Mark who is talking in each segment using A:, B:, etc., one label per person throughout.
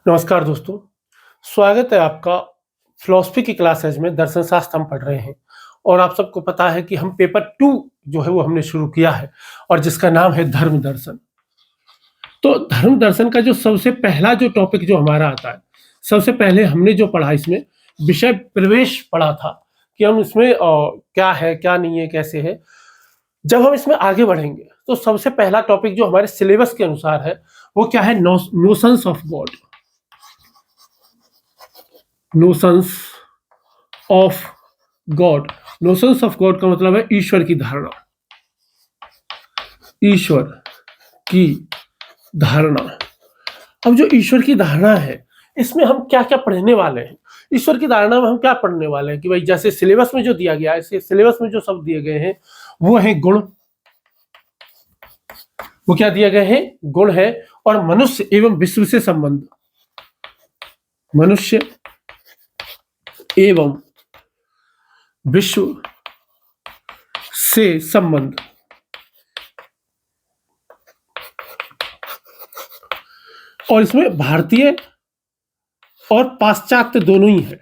A: नमस्कार दोस्तों, स्वागत है आपका फ़िलॉसफ़ी की क्लासेज़ में दर्शन शास्त्र हम पढ़ रहे हैं और आप सबको पता है कि हम पेपर 2 जो है वो हमने शुरू किया है और जिसका नाम है धर्म दर्शन। तो धर्म दर्शन का जो सबसे पहला जो टॉपिक जो हमारा आता है, सबसे पहले हमने जो पढ़ा इसमें विषय प्रवेश पढ़ा था कि हम इसमें क्या है, क्या नहीं है, कैसे है। जब हम इसमें आगे बढ़ेंगे तो सबसे पहला टॉपिक जो हमारे सिलेबस के अनुसार है, वो क्या है notions of God. Notions of God, notions of God का मतलब है ईश्वर की धारणा। ईश्वर की धारणा। अब जो ईश्वर की धारणा है, इसमें हम क्या क्या पढ़ने वाले हैं। ईश्वर की धारणा में हम क्या पढ़ने वाले हैं कि भाई जैसे सिलेबस में जो दिया गया है, सिलेबस में जो शब्द दिए गए हैं वो है गुण। वो क्या दिए गए हैं? गुण है। और मनुष्य एवं विश्व से संबंध। मनुष्य एवं विश्व से संबंध। और इसमें भारतीय और पाश्चात्य दोनों ही है,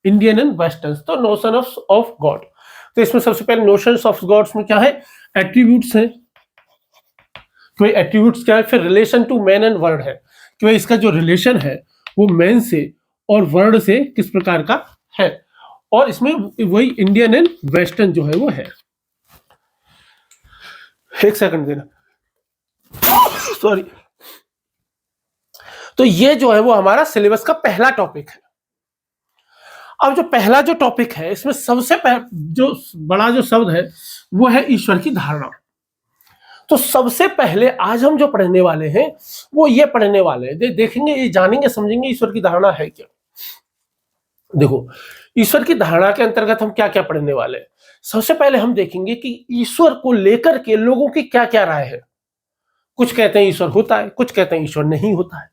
A: इंडियन एंड वेस्टर्न। तो नोशन ऑफ गॉड, तो इसमें सबसे पहले नोशंस ऑफ गॉड्स में क्या है? एट्रीब्यूट्स है। तो एट्रीब्यूट्स क्या है? फिर relation to man and word है कि भाई इसका जो रिलेशन है वो मैन से और वर्ड से किस प्रकार का है। और इसमें वही इंडियन एंड वेस्टर्न जो है वो है। एक सेकंड देना, सॉरी। तो ये जो है वो हमारा सिलेबस का पहला टॉपिक है। अब जो पहला जो टॉपिक है, इसमें सबसे जो बड़ा जो शब्द है वो है ईश्वर की धारणा। तो सबसे पहले आज हम जो पढ़ने वाले हैं वो ये पढ़ने वाले हैं, देखेंगे, ये जानेंगे, समझेंगे ईश्वर की धारणा है क्या। देखो, ईश्वर की धारणा के अंतर्गत हम क्या क्या पढ़ने वाले हैं। सबसे पहले हम देखेंगे कि ईश्वर को लेकर के लोगों की क्या क्या राय है। कुछ कहते हैं ईश्वर होता है, कुछ कहते हैं ईश्वर नहीं होता है।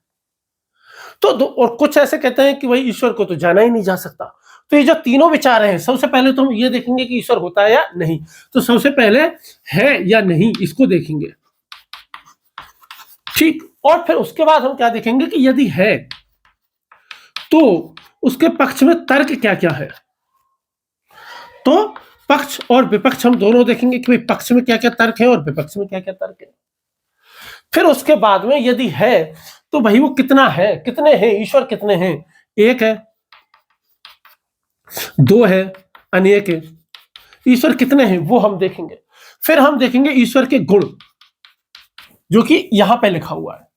A: तो और कुछ ऐसे कहते हैं कि भाई ईश्वर को तो जाना ही नहीं जा सकता। तो ये जो तीनों विचार हैं, सबसे पहले तो हम ये देखेंगे कि ईश्वर होता है या नहीं। तो सबसे पहले है या नहीं इसको देखेंगे, ठीक। और फिर उसके बाद हम क्या देखेंगे कि यदि है तो उसके पक्ष में तर्क क्या क्या है। तो पक्ष और विपक्ष हम दोनों देखेंगे कि भाई पक्ष में क्या क्या तर्क है और विपक्ष में क्या क्या तर्क है। फिर उसके बाद में यदि है तो भाई वो कितना है, कितने हैं ईश्वर, कितने हैं, एक है, दो है, अनेक है, ईश्वर कितने हैं वो हम देखेंगे। फिर हम देखेंगे ईश्वर के गुण जो कि यहां पे लिखा हुआ है,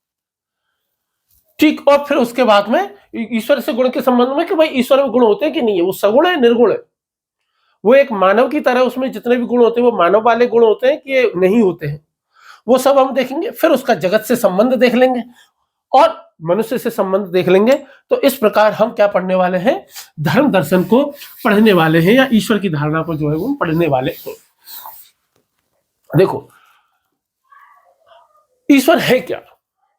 A: ठीक। और फिर उसके बाद में ईश्वर से गुण के संबंध में कि भाई ईश्वर में गुण होते हैं कि नहीं है, वो सगुण है, निर्गुण है, वो एक मानव की तरह उसमें जितने भी गुण होते हैं वो मानव वाले गुण होते हैं कि नहीं होते हैं, वो सब हम देखेंगे। फिर उसका जगत से संबंध देख लेंगे और मनुष्य से संबंध देख लेंगे। तो इस प्रकार हम क्या पढ़ने वाले हैं? धर्म दर्शन को पढ़ने वाले हैं, या ईश्वर की धारणा को जो है वो पढ़ने वाले हैं। देखो, ईश्वर है क्या?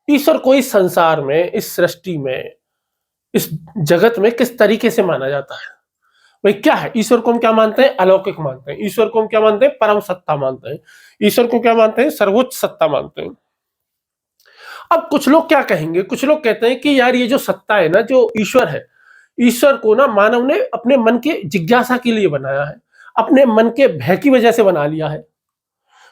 A: ईश्वर को इस संसार में, इस सृष्टि में, इस जगत में किस तरीके से माना जाता है? भाई क्या है ईश्वर को? हम क्या मानते हैं? अलौकिक मानते हैं। ईश्वर को हम क्या मानते हैं? परम सत्ता मानते हैं। ईश्वर को क्या मानते हैं? सर्वोच्च सत्ता मानते हैं। अब कुछ लोग क्या कहेंगे? कुछ लोग कहते हैं कि यार ये जो सत्ता है ना, जो ईश्वर है, ईश्वर को ना मानव ने अपने मन के जिज्ञासा के लिए बनाया है, अपने मन के भय की वजह से बना लिया है।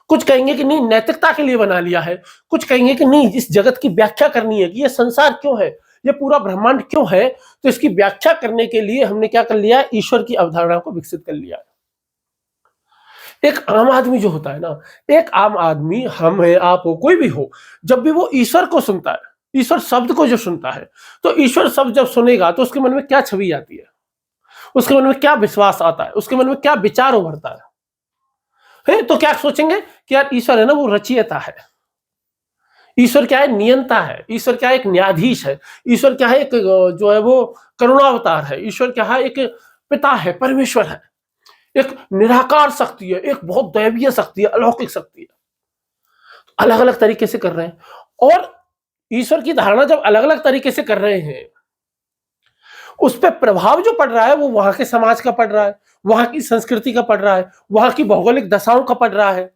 A: कुछ कहेंगे कि नहीं, नैतिकता के लिए बना लिया है। कुछ कहेंगे कि नहीं, इस जगत की व्याख्या करनी है कि ये संसार क्यों है, ये पूरा ब्रह्मांड क्यों है, तो इसकी व्याख्या करने के लिए हमने क्या कर लिया? ईश्वर की अवधारणा को विकसित कर लिया। एक आम आदमी जो होता है ना, एक आम आदमी, हम है, आप हो, कोई भी हो, जब भी वो ईश्वर को सुनता है, ईश्वर शब्द को जो सुनता है, तो ईश्वर शब्द जब सुनेगा तो उसके मन में क्या छवि आती है, उसके मन में क्या विश्वास आता है, उसके मन में क्या विचार उभरता है? तो क्या सोचेंगे कि यार ईश्वर है ना, वो रचयिता है, ईश्वर क्या है? नियंता है, ईश्वर क्या है? एक न्यायाधीश है, ईश्वर क्या है? एक जो है वो करुणावतार है, ईश्वर क्या है? एक पिता है, परमेश्वर है, एक निराकार शक्ति है, एक बहुत दैवीय शक्ति है, अलौकिक शक्ति है। अलग अलग तरीके से कर रहे हैं। और ईश्वर की धारणा जब अलग अलग तरीके से कर रहे हैं, उस पर प्रभाव जो पड़ रहा है वो वहां के समाज का पड़ रहा है, वहां की संस्कृति का पड़ रहा है, वहां की भौगोलिक दशाओं का पड़ रहा है,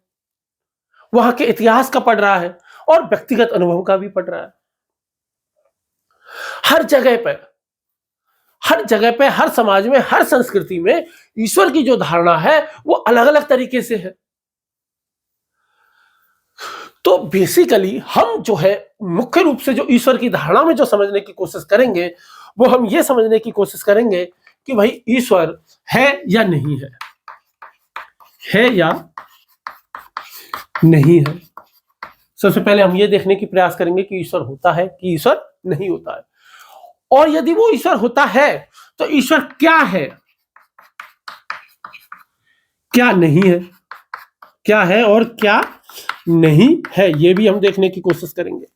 A: वहां के इतिहास का पड़ रहा है, और व्यक्तिगत अनुभव का भी पड़ रहा है। हर जगह पे, हर जगह पे, हर समाज में, हर संस्कृति में ईश्वर की जो धारणा है वो अलग अलग तरीके से है। तो बेसिकली हम जो है मुख्य रूप से जो ईश्वर की धारणा में जो समझने की कोशिश करेंगे वो हम ये समझने की कोशिश करेंगे कि भाई ईश्वर है या नहीं है या नहीं है। सबसे पहले हम ये देखने की प्रयास करेंगे कि ईश्वर होता है कि ईश्वर नहीं होता है, और यदि वो ईश्वर होता है तो ईश्वर क्या है, क्या नहीं है, क्या है और क्या नहीं है, ये भी हम देखने की कोशिश करेंगे।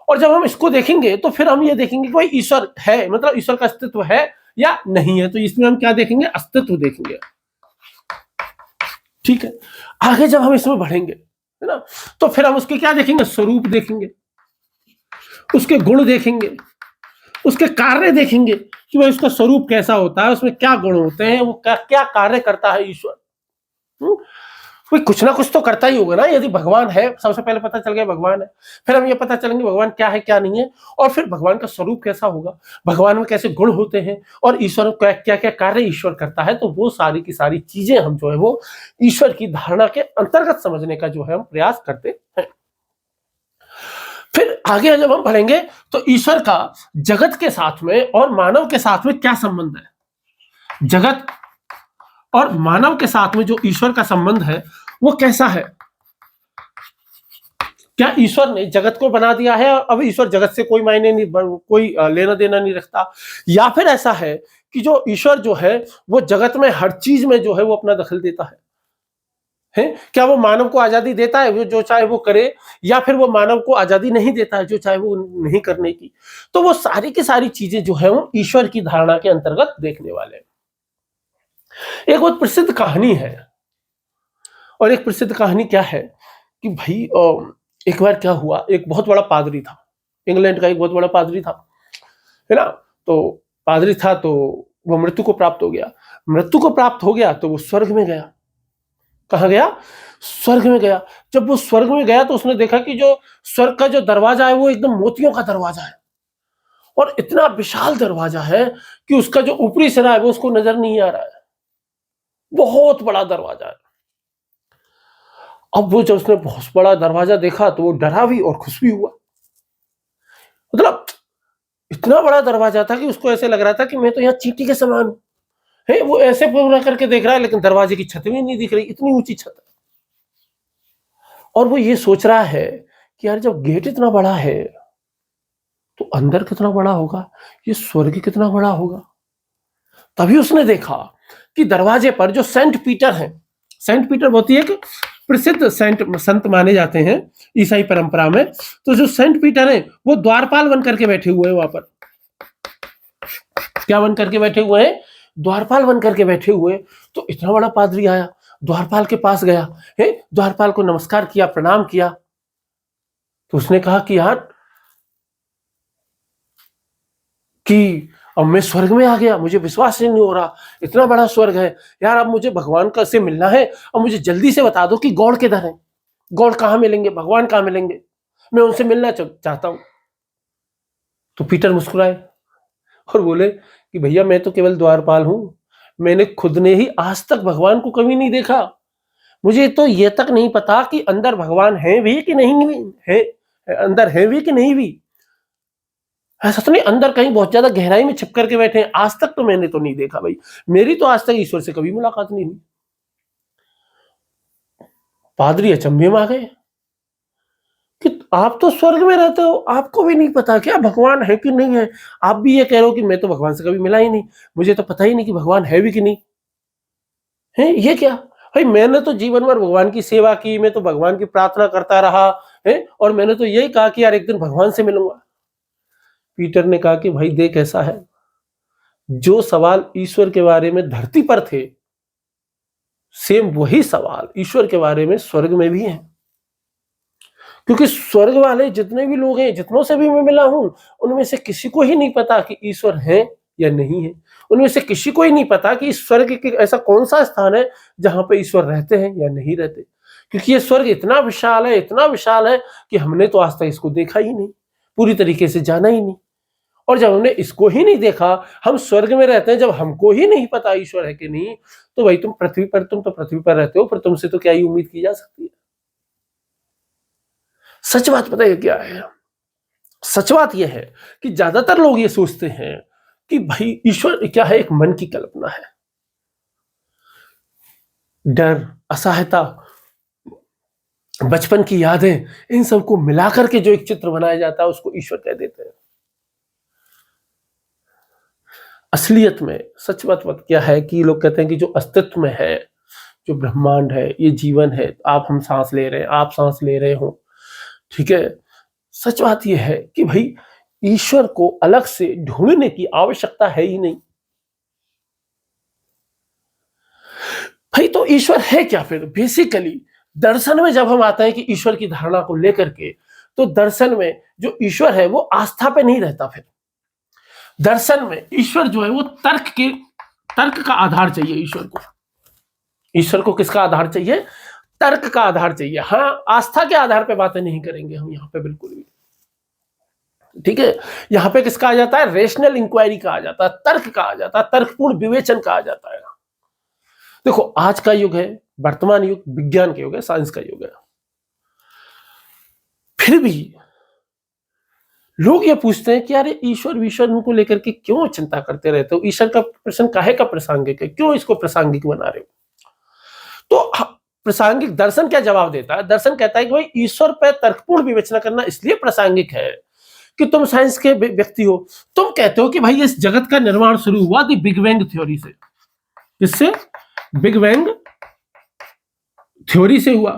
A: और जब हम इसको देखेंगे तो फिर हम ये देखेंगे कि भाई ईश्वर है, मतलब ईश्वर का अस्तित्व है या नहीं है। तो इसमें हम क्या देखेंगे, अस्तित्व देखेंगे, ठीक है। आगे जब हम इसमें बढ़ेंगे, है ना, तो फिर हम उसके क्या देखेंगे, स्वरूप देखेंगे, उसके गुण देखेंगे, उसके कार्य देखेंगे कि भाई उसका स्वरूप कैसा होता है, उसमें क्या गुण होते हैं, वो क्या कार्य करता है ईश्वर। कोई कुछ ना कुछ तो करता ही होगा ना। यदि भगवान है, सबसे पहले पता चल गया भगवान है, फिर हम ये पता चलेंगे भगवान क्या है क्या नहीं है, और फिर भगवान का स्वरूप कैसा होगा, भगवान में कैसे गुण होते हैं, और ईश्वर क्या क्या कार्य ईश्वर करता है। तो वो सारी की सारी चीजें हम जो है वो ईश्वर की धारणा के अंतर्गत समझने का जो है हम प्रयास करते हैं। फिर आगे जब हम बढ़ेंगे तो ईश्वर का जगत के साथ में और मानव के साथ में क्या संबंध है, जगत और मानव के साथ में जो ईश्वर का संबंध है वो कैसा है। क्या ईश्वर ने जगत को बना दिया है और अब ईश्वर जगत से कोई मायने नहीं, कोई लेना देना नहीं रखता, या फिर ऐसा है कि जो ईश्वर जो है वो जगत में हर चीज में जो है वो अपना दखल देता है? क्या वो मानव को आजादी देता है वो जो चाहे वो करे, या फिर वो मानव को आजादी नहीं देता है जो चाहे वो नहीं करने की? तो वो सारी की सारी चीजें जो है वो ईश्वर की धारणा के अंतर्गत देखने वाले हैं। एक बहुत प्रसिद्ध कहानी है, और एक प्रसिद्ध कहानी क्या है कि भाई एक बार क्या हुआ, एक बहुत बड़ा पादरी था, इंग्लैंड का एक बहुत बड़ा पादरी था, है ना। तो पादरी था तो वो मृत्यु को प्राप्त हो गया। मृत्यु को प्राप्त हो गया तो वो स्वर्ग में गया। कहाँ गया? स्वर्ग में गया। जब वो स्वर्ग में गया तो उसने देखा कि जो स्वर्ग का जो दरवाजा है वो एकदम मोतियों का दरवाजा है, और इतना विशाल दरवाजा है कि उसका जो ऊपरी सिरा है वो उसको नजर नहीं आ रहा है। बहुत बड़ा दरवाजा है। अब वो जब उसने बहुत बड़ा दरवाजा देखा तो वो डरा भी और खुश भी हुआ। मतलब इतना बड़ा दरवाजा था कि उसको ऐसे लग रहा था कि मैं तो यहाँ चींटी के समान हूं। है वो ऐसे पूरा करके देख रहा है लेकिन दरवाजे की छत भी नहीं दिख रही, इतनी ऊंची छत है। और वो ये सोच रहा है कि यार जब गेट इतना बड़ा है तो अंदर कितना बड़ा होगा, ये स्वर्ग कितना बड़ा होगा। तभी उसने देखा कि दरवाजे पर जो सेंट पीटर है, सेंट पीटर बहुत ही एक प्रसिद्ध संत माने जाते हैं ईसाई परंपरा में, तो जो सेंट पीटर है वो द्वारपाल बन करके बैठे हुए हैं वहां पर। क्या बन करके बैठे हुए हैं? द्वारपाल बन करके बैठे हुए। तो इतना बड़ा पादरी आया, द्वारपाल के पास गया, है द्वारपाल को नमस्कार किया, प्रणाम किया। तो उसने कहा कि यार कि अब मैं स्वर्ग में आ गया, मुझे विश्वास नहीं हो रहा, इतना बड़ा स्वर्ग है यार। अब मुझे भगवान का से मिलना है, अब मुझे जल्दी से बता दो कि गॉड किधर है, गॉड कहाँ मिलेंगे, भगवान कहाँ मिलेंगे, मैं उनसे मिलना चाहता हूं। तो पीटर मुस्कुराए और बोले कि भैया मैं तो केवल द्वारपाल हूं, मैंने खुद ने ही आज तक भगवान को कभी नहीं देखा। मुझे तो ये तक नहीं पता कि अंदर भगवान है भी कि नहीं भी है, अंदर है भी कि नहीं भी। ऐसा तो नहीं अंदर कहीं बहुत ज्यादा गहराई में छिप करके बैठे हैं, आज तक तो मैंने तो नहीं देखा भाई, मेरी तो आज तक ईश्वर से कभी मुलाकात नहीं हुई। पादरी अचंभे में आ गए कि आप तो स्वर्ग में रहते हो, आपको भी नहीं पता क्या भगवान है कि नहीं है? आप भी ये कह रहे हो कि मैं तो भगवान से कभी मिला ही नहीं, मुझे तो पता ही नहीं कि भगवान है भी कि नहीं है। ये क्या भाई, मैंने तो जीवन भर भगवान की सेवा की, मैं तो भगवान की प्रार्थना करता रहा है, और मैंने तो यही कहा कि यार एक दिन भगवान से मिलूंगा। पीटर ने कहा कि भाई देख ऐसा है, जो सवाल ईश्वर के बारे में धरती पर थे, सेम वही सवाल ईश्वर के बारे में स्वर्ग में भी है। क्योंकि स्वर्ग वाले जितने भी लोग हैं, जितनों से भी मैं मिला हूं, उनमें से किसी को ही नहीं पता कि ईश्वर है या नहीं है। उनमें से किसी को ही नहीं पता कि स्वर्ग के ऐसा कौन सा स्थान है जहां पे ईश्वर रहते हैं या नहीं रहते। क्योंकि ये स्वर्ग इतना विशाल है, इतना विशाल है कि हमने तो आज तक इसको देखा ही नहीं, पूरी तरीके से जाना ही नहीं। और जब हमने इसको ही नहीं देखा, हम स्वर्ग में रहते हैं, जब हमको ही नहीं पता ईश्वर है कि नहीं, तो भाई तुम तो पृथ्वी पर रहते हो, पर तुमसे तो क्या ही उम्मीद की जा सकती है। सच बात पता है क्या है? सच बात यह है कि ज्यादातर लोग ये सोचते हैं कि भाई ईश्वर क्या है, एक मन की कल्पना है। डर, असहायता, बचपन की यादें, इन सबको मिलाकर के जो एक चित्र बनाया जाता है उसको ईश्वर कह देते हैं। असलियत में सच बात क्या है कि लोग कहते हैं कि जो अस्तित्व में है, जो ब्रह्मांड है, ये जीवन है, हम सांस ले रहे हैं, आप सांस ले रहे हो, ठीक है। सच बात यह है कि भाई ईश्वर को अलग से ढूंढने की आवश्यकता है ही नहीं। भाई तो ईश्वर है क्या फिर? बेसिकली दर्शन में जब हम आते हैं कि ईश्वर की धारणा को लेकर के, तो दर्शन में जो ईश्वर है वो आस्था पे नहीं रहता। फिर दर्शन में ईश्वर जो है वो तर्क का आधार चाहिए ईश्वर को किसका आधार चाहिए? तर्क का आधार चाहिए। हाँ, आस्था के आधार पे बातें नहीं करेंगे हम यहाँ पे बिल्कुल भी, ठीक है। यहाँ पे किसका आ जाता है? रेशनल इंक्वायरी का आ जाता है, तर्क का आ जाता है, तर्कपूर्ण विवेचन का आ जाता है। देखो आज का युग है, वर्तमान युग विज्ञान का युग है, साइंस का युग है। फिर भी लोग ये पूछते हैं कि यार ईश्वर को लेकर के क्यों चिंता करते रहते हो? ईश्वर का प्रश्न काहे का प्रासंगिक है? क्यों इसको प्रासंगिक बना रहे हो? तो प्रासंगिक दर्शन क्या जवाब देता है? दर्शन कहता है कि भाई ईश्वर पर तर्कपूर्ण विवेचना करना इसलिए प्रासंगिक है कि तुम साइंस के व्यक्ति हो, तुम कहते हो कि भाई इस जगत का निर्माण शुरू हुआ दी बिग बैंग थ्योरी से। किससे? बिग बैंग थ्योरी से हुआ।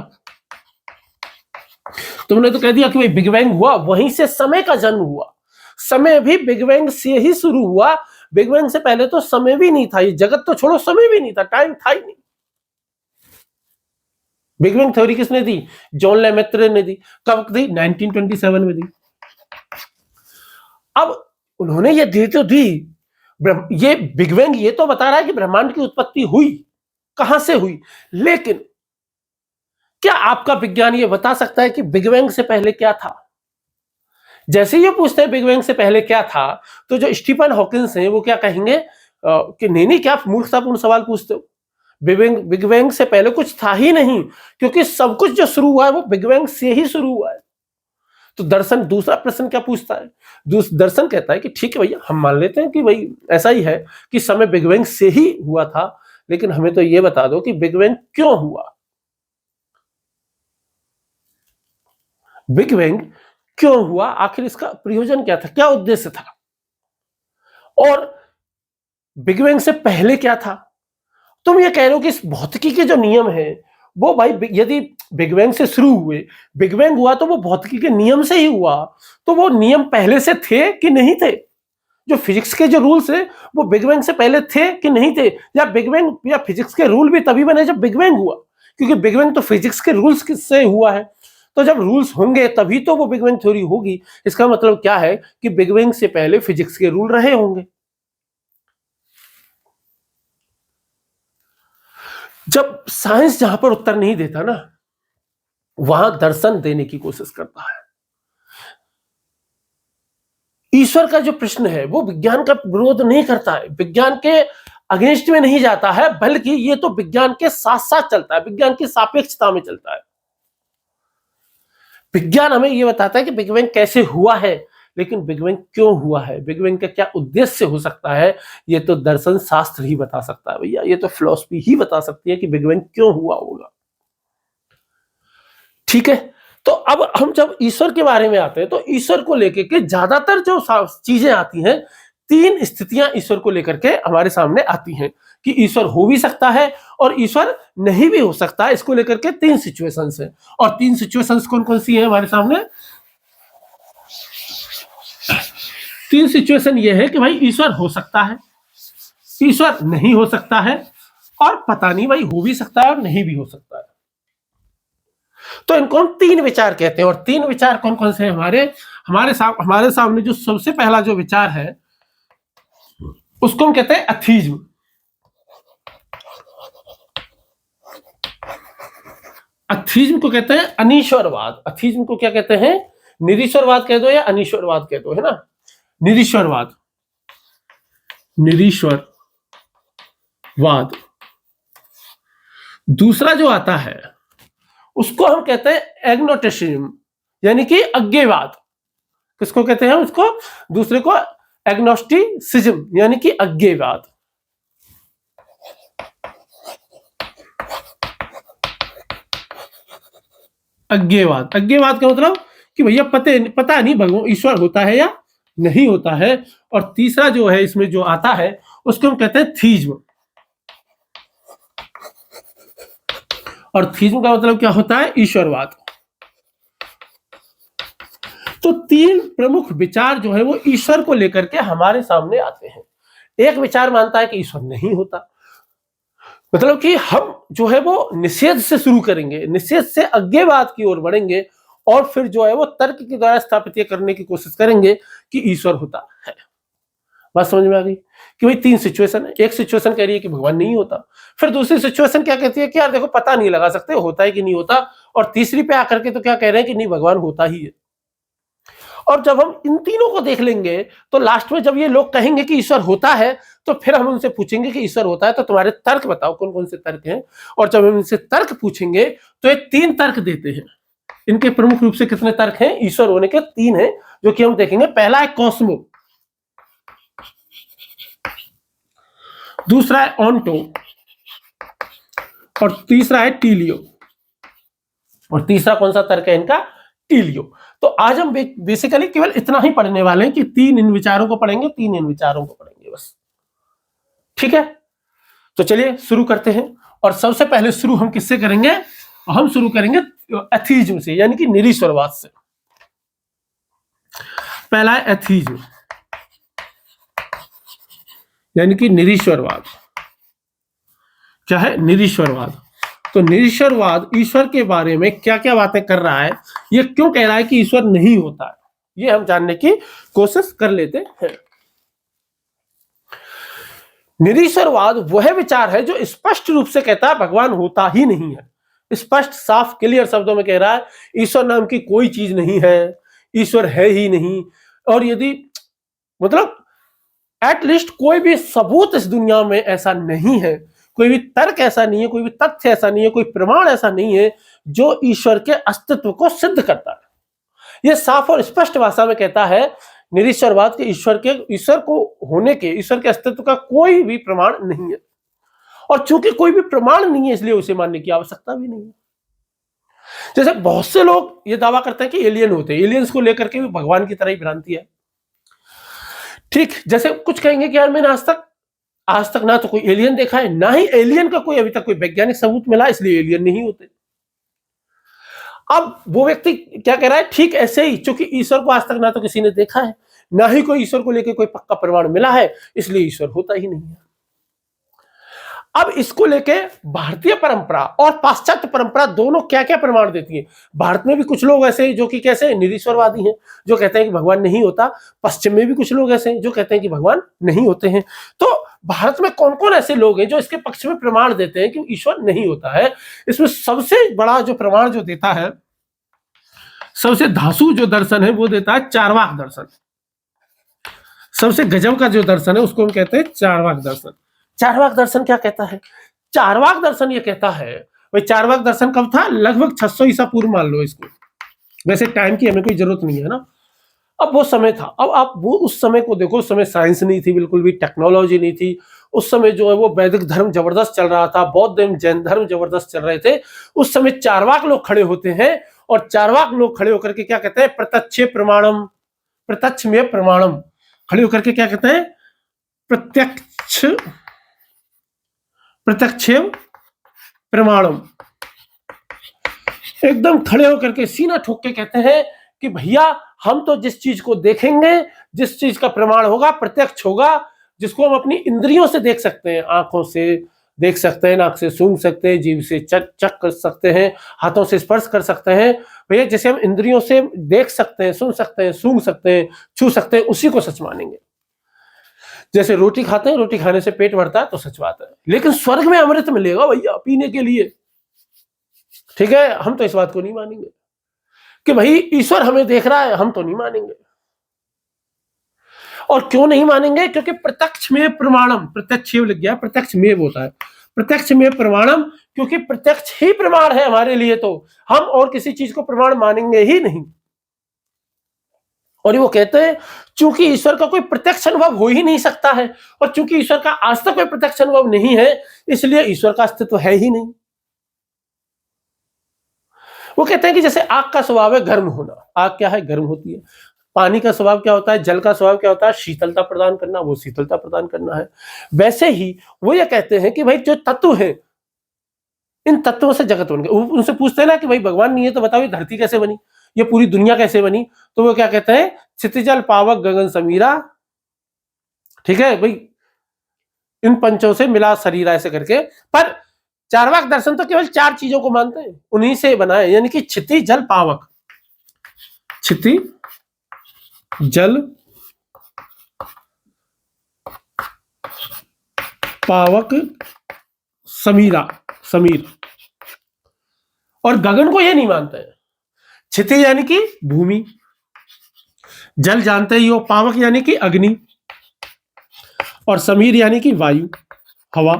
A: तुमने तो कह दिया कि भाई बिग बैंग हुआ, वहीं से समय का जन्म हुआ। समय भी बिग बैंग से ही शुरू हुआ। बिग बैंग से पहले तो समय भी नहीं था, ये जगत तो छोड़ो, समय भी नहीं था, टाइम था ही नहीं। बिग बैंग थ्योरी किसने दी? जॉन लेमेत्र ने दी। कब दी? 1927 में दी। अब उन्होंने ये दी तो दी, ये बिग बैंग ये तो बता रहा है कि ब्रह्मांड की उत्पत्ति हुई, कहां से हुई, लेकिन क्या आपका विज्ञान ये बता सकता है कि बिग बैंग से पहले क्या था? जैसे ये पूछते हैं बिग बैंग से पहले क्या था, तो जो स्टीफन हॉकिंस हैं वो क्या कहेंगे कि नहीं, क्या मूर्खतापूर्ण सवाल पूछते हो, बिग बैंग से पहले कुछ था ही नहीं, क्योंकि सब कुछ जो शुरू हुआ है वो बिग बैंग से ही शुरू हुआ है। तो दर्शन दूसरा प्रश्न क्या पूछता है? दर्शन कहता है कि ठीक है भैया, हम मान लेते हैं कि भाई ऐसा ही है कि समय बिग बैंग से ही हुआ था, लेकिन हमें तो ये बता दो कि बिग बैंग क्यों हुआ? बिग बैंग क्यों हुआ? आखिर इसका प्रयोजन क्या था? क्या उद्देश्य था? और बिग बैंग से पहले क्या था? तुम ये कह रहे हो कि इस भौतिकी के जो नियम है वो भाई यदि बिग बैंग से शुरू हुए, बिग बैंग हुआ तो वो भौतिकी के नियम से ही हुआ, तो वो नियम पहले से थे कि नहीं थे? जो फिजिक्स के जो रूल्स है वो बिग बैंग से पहले थे कि नहीं थे? या बिग बैंग या फिजिक्स के रूल भी तभी बने जब बिग बैंग हुआ, क्योंकि बिग बैंग तो फिजिक्स के रूल्स से हुआ है। तो जब रूल्स होंगे तभी तो वो बिग बैंग थ्योरी होगी। इसका मतलब क्या है कि बिग बैंग से पहले फिजिक्स के रूल रहे होंगे। जब साइंस जहां पर उत्तर नहीं देता ना, वहां दर्शन देने की कोशिश करता है। ईश्वर का जो प्रश्न है वो विज्ञान का विरोध नहीं करता है, विज्ञान के अगेंस्ट में नहीं जाता है, बल्कि ये तो विज्ञान के साथ साथ चलता है, विज्ञान की सापेक्षता में चलता है। विज्ञान हमें ये बताता है कि बिग बैंग कैसे हुआ है, लेकिन बिग बैंग क्यों हुआ है, बिग बैंग का क्या उद्देश्य हो सकता है, ये तो दर्शन शास्त्र ही बता सकता है भैया, ये तो फिलॉसफी ही बता सकती है कि बिग बैंग क्यों हुआ होगा। ठीक है, तो अब हम जब ईश्वर के बारे में आते हैं तो ईश्वर को लेकर के ज्यादातर जो चीजें आती हैं, तीन स्थितियां ईश्वर को लेकर के हमारे सामने आती हैं कि ईश्वर हो भी सकता है और ईश्वर नहीं भी हो सकता है। इसको लेकर के तीन सिचुएशंस हैं, और तीन सिचुएशंस कौन कौन सी है हमारे सामने? तीन सिचुएशन ये है कि भाई ईश्वर हो सकता है, ईश्वर नहीं हो सकता है, और पता नहीं भाई हो भी सकता है और नहीं भी हो सकता है। तो इनको हम तीन विचार कहते हैं। और तीन विचार कौन कौन से हैं? हमारे सामने जो सबसे पहला जो विचार है उसको हम कहते हैं अथीज्म। अथीज्म को कहते हैं अनीश्वरवाद। अथीज्म को क्या कहते हैं? निरीश्वरवाद कह दो या अनीश्वरवाद कह दो, है ना। निरीश्वरवाद, निरीश्वरवाद। दूसरा जो आता है उसको हम कहते हैं एग्नोस्टिसिज्म, यानी कि अज्ञेयवाद। किसको कहते हैं उसको? दूसरे को एग्नोस्टिसिज्म यानी कि अज्ञेयवाद। अज्ञेयवाद, अज्ञेयवाद का मतलब कि भैया पता नहीं भगवान ईश्वर होता है या नहीं होता है। और तीसरा जो है इसमें जो आता है उसको हम कहते हैं थीज्म। और थीज्म का मतलब क्या होता है? ईश्वरवाद। तो तीन प्रमुख विचार जो है वो ईश्वर को लेकर के हमारे सामने आते हैं। एक विचार मानता है कि ईश्वर नहीं होता, मतलब कि हम जो है वो निषेध से शुरू करेंगे, निषेध से अज्ञेयवाद की ओर बढ़ेंगे और फिर जो है वो तर्क के द्वारा स्थापित ये करने की कोशिश करेंगे कि ईश्वर होता है। बात समझ में आ गई कि भाई तीन सिचुएशन है। एक सिचुएशन कह रही है कि भगवान नहीं होता, फिर दूसरी सिचुएशन क्या कहती है कि यार देखो पता नहीं लगा सकते होता है कि नहीं होता, और तीसरी पे आकर के तो क्या कह रहे हैं कि नहीं भगवान होता ही है। और जब हम इन तीनों को देख लेंगे तो लास्ट में जब ये लोग कहेंगे कि ईश्वर होता है तो फिर हम उनसे पूछेंगे कि ईश्वर होता है तो तुम्हारे तर्क बताओ कौन कौन से तर्क हैं। और जब हम इनसे तर्क पूछेंगे तो ये तीन तर्क देते हैं। इनके प्रमुख रूप से कितने तर्क हैं? ईश्वर होने के तीन हैं जो कि हम देखेंगे। पहला है कॉस्मो, दूसरा है ऑन्टो और तीसरा है टीलियो। और तीसरा कौन सा तर्क है इनका? टीलियो। तो आज हम बेसिकली केवल इतना ही पढ़ने वाले हैं कि तीन इन विचारों को पढ़ेंगे, तीन इन विचारों को पढ़ेंगे बस। ठीक है, तो चलिए शुरू करते हैं। और सबसे पहले शुरू हम किससे करेंगे? हम शुरू करेंगे एथीज्म से, यानी कि निरीश्वरवाद से। पहला है एथीज्म यानी कि निरीश्वरवाद। क्या है? निरीश्वरवाद। तो निरीश्वरवाद ईश्वर के बारे में क्या क्या बातें कर रहा है, ये क्यों कह रहा है कि ईश्वर नहीं होता है, ये हम जानने की कोशिश कर लेते हैं। निरीश्वरवाद वह विचार है जो स्पष्ट रूप से कहता है भगवान होता ही नहीं है। स्पष्ट साफ क्लियर शब्दों में कह रहा है ईश्वर नाम की कोई चीज नहीं है, ईश्वर है ही नहीं। और यदि मतलब एटलीस्ट कोई भी सबूत इस दुनिया में ऐसा नहीं है, कोई भी तर्क ऐसा नहीं है, कोई भी तथ्य ऐसा नहीं है, कोई प्रमाण ऐसा नहीं है जो ईश्वर के अस्तित्व को सिद्ध करता है। यह साफ और स्पष्ट भाषा में कहता है निरीश्वरवाद के ईश्वर को होने के, ईश्वर के अस्तित्व का कोई भी प्रमाण नहीं है। और चूंकि कोई भी प्रमाण नहीं है इसलिए उसे मानने की आवश्यकता भी नहीं है। जैसे बहुत से लोग ये दावा करते हैं कि एलियन होते हैं, एलियंस को लेकर के भी भगवान की तरह ही भ्रांति है। ठीक, जैसे कुछ कहेंगे कि यार मैंने आज तक ना तो कोई एलियन देखा है, ना ही एलियन का कोई अभी तक कोई वैज्ञानिक सबूत मिला, इसलिए एलियन नहीं होते। अब वो व्यक्ति क्या कह रहा है? ठीक ऐसे ही, क्योंकि ईश्वर को आज तक ना तो किसी ने देखा है, ना ही कोई ईश्वर को लेकर कोई पक्का प्रमाण मिला है, इसलिए ईश्वर होता ही नहीं है। अब इसको लेके भारतीय परंपरा और पाश्चात्य परंपरा दोनों क्या क्या प्रमाण देती है। भारत में भी कुछ लोग ऐसे हैं जो कि कैसे निरीश्वरवादी हैं, जो कहते हैं कि भगवान नहीं होता। पश्चिम में भी कुछ लोग ऐसे हैं जो कहते हैं कि भगवान नहीं होते हैं। तो भारत में कौन कौन ऐसे लोग हैं जो इसके पक्ष में प्रमाण देते हैं कि ईश्वर नहीं होता है? इसमें सबसे बड़ा जो प्रमाण जो देता है, सबसे धांसू जो दर्शन है वो देता है चार्वाक दर्शन। सबसे गजब का जो दर्शन है उसको हम कहते हैं चार्वाक दर्शन। चार्वाक दर्शन क्या कहता है? चार्वाक दर्शन ये कहता है, भाई चार्वाक दर्शन कब था? लगभग 600 ईसा पूर्व मान लो इसको, वैसे टाइम की हमें कोई जरूरत नहीं है ना। अब वो समय था, अब आप वो उस समय को देखो, उस समय साइंस नहीं थी, बिल्कुल भी टेक्नोलॉजी नहीं थी। उस समय जो है वो वैदिक धर्म जबरदस्त चल रहा था, बौद्ध एवं जैन धर्म जबरदस्त चल रहे थे। उस समय चार्वाक लोग खड़े होते हैं और चार्वाक लोग खड़े होकर के क्या कहते हैं? प्रत्यक्ष प्रमाणम, प्रत्यक्ष में प्रमाणम। खड़े होकर के क्या कहते हैं? प्रत्यक्ष प्रमाणम। एकदम खड़े होकर के सीना ठोक के कहते हैं कि भैया हम तो जिस चीज को देखेंगे, जिस चीज का प्रमाण होगा प्रत्यक्ष होगा, जिसको हम अपनी इंद्रियों से देख सकते हैं, आंखों से देख सकते हैं, नाक से सूंघ सकते हैं, जीभ से चख कर सकते हैं, हाथों से स्पर्श कर सकते हैं। भैया जैसे हम इंद्रियों से देख सकते हैं, सुन सकते हैं, सूंघ सकते हैं, छू सकते हैं, उसी को सच मानेंगे। जैसे रोटी खाते हैं, रोटी खाने से पेट भरता है तो सच बात है, लेकिन स्वर्ग में अमृत मिलेगा भैया पीने के लिए। ठीक है, हम तो इस बात को नहीं मानेंगे कि भाई ईश्वर हमें देख रहा है, हम तो नहीं मानेंगे। और क्यों नहीं मानेंगे? क्योंकि प्रत्यक्ष में प्रमाणम, प्रत्यक्ष लिख गया, प्रत्यक्ष में होता है, प्रत्यक्ष में प्रमाणम, क्योंकि प्रत्यक्ष ही प्रमाण है हमारे लिए, तो हम और किसी चीज को प्रमाण मानेंगे ही नहीं। और वो कहते हैं चूंकि ईश्वर का कोई प्रत्यक्ष अनुभव हो ही नहीं सकता है, और चूंकि ईश्वर का आज तक कोई प्रत्यक्ष अनुभव नहीं है, इसलिए ईश्वर का अस्तित्व है ही नहीं। वो कहते हैं कि जैसे आग का स्वभाव है गर्म होना, आग क्या है? गर्म होती है। पानी का स्वभाव क्या होता है? जल का स्वभाव क्या होता है? शीतलता प्रदान करना, वो शीतलता प्रदान करना है। वैसे ही वो ये कहते हैं कि भाई जो तत्व है, इन तत्वों से जगत बन गया। उनसे पूछते हैं ना कि भाई भगवान नहीं है तो बताओ ये धरती कैसे बनी, ये पूरी दुनिया कैसे बनी? तो वो क्या कहते हैं? क्षितिजल पावक गगन समीरा, ठीक है भाई, इन पंचों से मिला शरीर ऐसे करके। पर चार्वाक दर्शन तो केवल 4 चीजों को मानते हैं, उन्हीं से बना है, यानी कि क्षिति जल पावक, क्षिति जल पावक समीरा, समीर। और गगन को ये नहीं मानते हैं। क्षिति यानी कि भूमि, जल जानते ही हो, पावक यानी कि अग्नि, और समीर यानी कि वायु, हवा।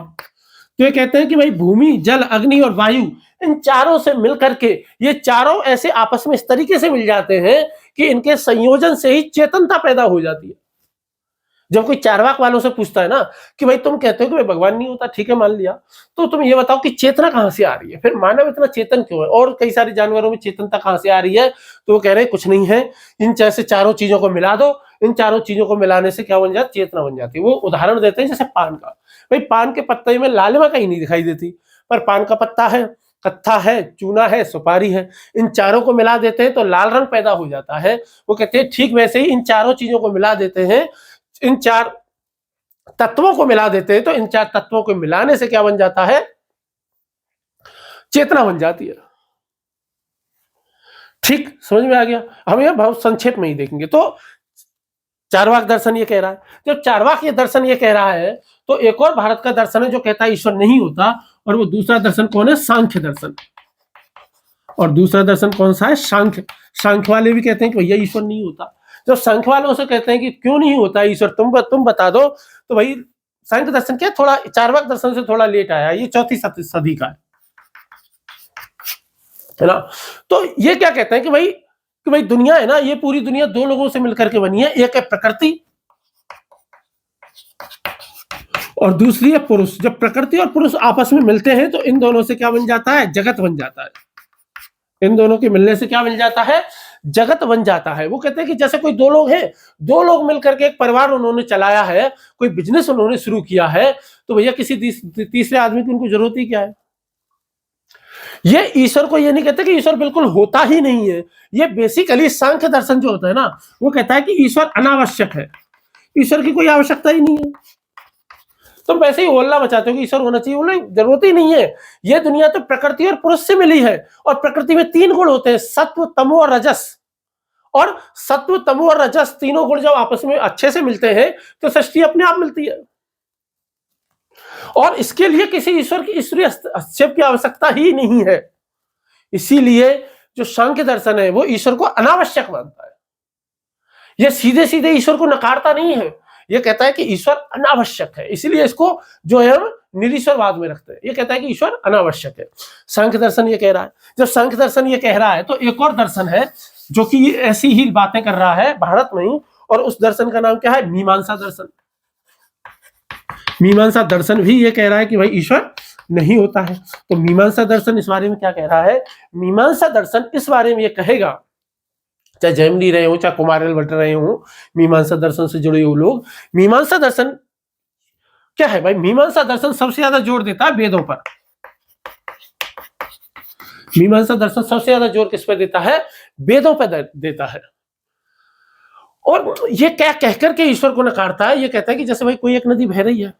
A: तो ये कहते हैं कि भाई भूमि, जल, अग्नि और वायु, इन चारों से मिलकर के ये चारों ऐसे आपस में इस तरीके से मिल जाते हैं कि इनके संयोजन से ही चेतनता पैदा हो जाती है। जब कोई चार्वाक वालों से पूछता है ना कि भाई तुम कहते हो कि भाई भगवान नहीं होता, ठीक है मान लिया, तो तुम ये बताओ कि चेतना कहां से आ रही है, फिर मानव इतना चेतन क्यों है, और कई सारे जानवरों में चेतनता कहां से आ रही है? तो वो कह रहे हैं कुछ नहीं है, इन जैसे चारों चीजों को मिला दो, इन चारों चीजों को मिलाने से क्या बन जाती? चेतना बन जाती है। वो उदाहरण देते हैं जैसे पान का, भाई पान के पत्ते में लालिमा कहीं नहीं दिखाई देती, पर पान का पत्ता है, कत्था है, चूना है, सुपारी है, इन चारों को मिला देते हैं तो लाल रंग पैदा हो जाता है। वो कहते हैं ठीक वैसे ही इन चारों चीजों को मिला देते हैं, इन 4 तत्वों को मिला देते हैं तो इन 4 तत्वों को मिलाने से क्या बन जाता है? चेतना बन जाती है। ठीक समझ में आ गया? हम यह बहुत संक्षेप में ही देखेंगे। तो चार्वाक दर्शन ये कह रहा है, जब चार्वाक ये दर्शन ये कह रहा है, तो एक और भारत का दर्शन है जो कहता है ईश्वर नहीं होता, और वो दूसरा दर्शन कौन है? सांख्य दर्शन। और दूसरा दर्शन कौन सा है? सांख्य। सांख्य वाले भी कहते हैं कि भैया ईश्वर नहीं होता। जब सांख्य वालों से कहते हैं कि क्यों नहीं होता ईश्वर, तुम बता दो, तो भाई सांख्य दर्शन क्या थोड़ा चार्वाक दर्शन से थोड़ा लेट आया, ये 4वीं सदी का है ना। तो ये क्या कहते हैं कि भाई दुनिया है ना, ये पूरी दुनिया 2 लोगों से मिलकर के बनी है, एक है प्रकृति और दूसरी है पुरुष। जब प्रकृति और पुरुष आपस में मिलते हैं तो इन दोनों से क्या बन जाता है? जगत बन जाता है। इन दोनों के मिलने से क्या मिल जाता है? जगत बन जाता है। वो कहते हैं कि जैसे कोई 2 लोग हैं, 2 लोग मिलकर के एक परिवार उन्होंने चलाया है, कोई बिजनेस उन्होंने शुरू किया है, तो भैया किसी तीसरे आदमी की उनको जरूरत ही क्या है? ये ईश्वर को ये नहीं कहते कि ईश्वर बिल्कुल होता ही नहीं है। ये बेसिकली सांख्य दर्शन जो होता है ना, वो कहता है कि ईश्वर अनावश्यक है, ईश्वर की कोई आवश्यकता ही नहीं है। तुम वैसे ही होल्ला मचाते हो कि ईश्वर होना चाहिए, बोले जरूरत ही नहीं है। ये दुनिया तो प्रकृति और पुरुष से मिली है, और प्रकृति में 3 गुण होते हैं, सत्व, तमो और रजस। और सत्व, तमो और रजस तीनों गुण जब आपस में अच्छे से मिलते हैं तो सृष्टि अपने आप मिलती है, और इसके लिए किसी ईश्वर की ईश्वरीय हस्तक्षेप की आवश्यकता ही नहीं है। इसीलिए जो सांख्य दर्शन है वो ईश्वर को अनावश्यक मानता है। यह सीधे सीधे ईश्वर को नकारता नहीं है, यह कहता है कि ईश्वर अनावश्यक है, इसीलिए इसको जो है हम निरीश्वरवाद में रखते हैं। यह कहता है कि ईश्वर अनावश्यक है। सांख्य दर्शन ये कह रहा है। जब सांख्य दर्शन ये कह रहा है तो एक और दर्शन है जो कि ऐसी ही बातें कर रहा है भारत में ही, और उस दर्शन का नाम क्या है? मीमांसा दर्शन। मीमांसा दर्शन भी ये कह रहा है कि भाई ईश्वर नहीं होता है। तो मीमांसा दर्शन इस बारे में क्या कह रहा है? मीमांसा दर्शन इस बारे में ये कहेगा, चाहे जैमिनी रहे हो, चाहे कुमारिल भट्ट रहे हो, मीमांसा दर्शन से जुड़े हुए लोग, मीमांसा दर्शन क्या है भाई? मीमांसा दर्शन सबसे ज्यादा जोर देता है वेदों पर। मीमांसा दर्शन सबसे ज्यादा जोर किस पर देता है? वेदों पर देता है। और ये क्या कहकर के ईश्वर को नकारता है? ये कहता है कि जैसे भाई कोई एक नदी बह रही है,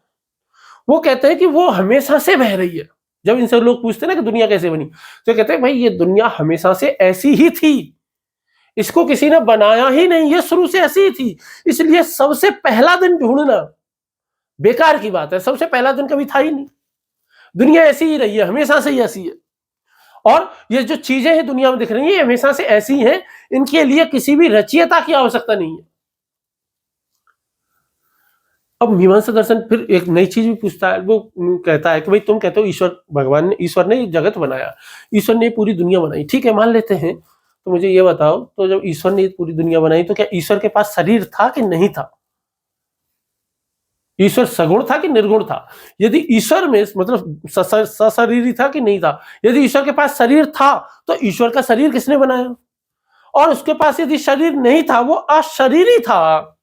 A: वो कहते हैं कि वो हमेशा से बह रही है। जब इनसे लोग पूछते हैं ना कि दुनिया कैसे बनी, तो कहते हैं भाई ये दुनिया हमेशा से ऐसी ही थी, इसको किसी ने बनाया ही नहीं, ये शुरू से ऐसी ही थी। इसलिए सबसे पहला दिन ढूंढना बेकार की बात है, सबसे पहला दिन कभी था ही नहीं। दुनिया ऐसी ही रही है, हमेशा से ही ऐसी है। और ये जो चीजें हैं दुनिया में दिख रही है हमेशा से ऐसी हैं, इनके लिए किसी भी रचयिता की आवश्यकता नहीं है। अब मीमांसा दर्शन फिर एक नई चीज भी पूछता है, वो कहता है कि भाई तुम कहते हो ईश्वर ने जगत बनाया, ईश्वर ने पूरी दुनिया बनाई, ठीक है मान लेते हैं, तो मुझे ये बताओ, तो जब ईश्वर ने पूरी दुनिया बनाई तो क्या ईश्वर के पास शरीर था कि नहीं था? ईश्वर सगुण था कि निर्गुण था? यदि ईश्वर में मतलब सशरीरी था कि नहीं था? यदि ईश्वर के पास शरीर था तो ईश्वर का शरीर किसने बनाया? और उसके पास यदि शरीर नहीं था, वो अशरीरी था,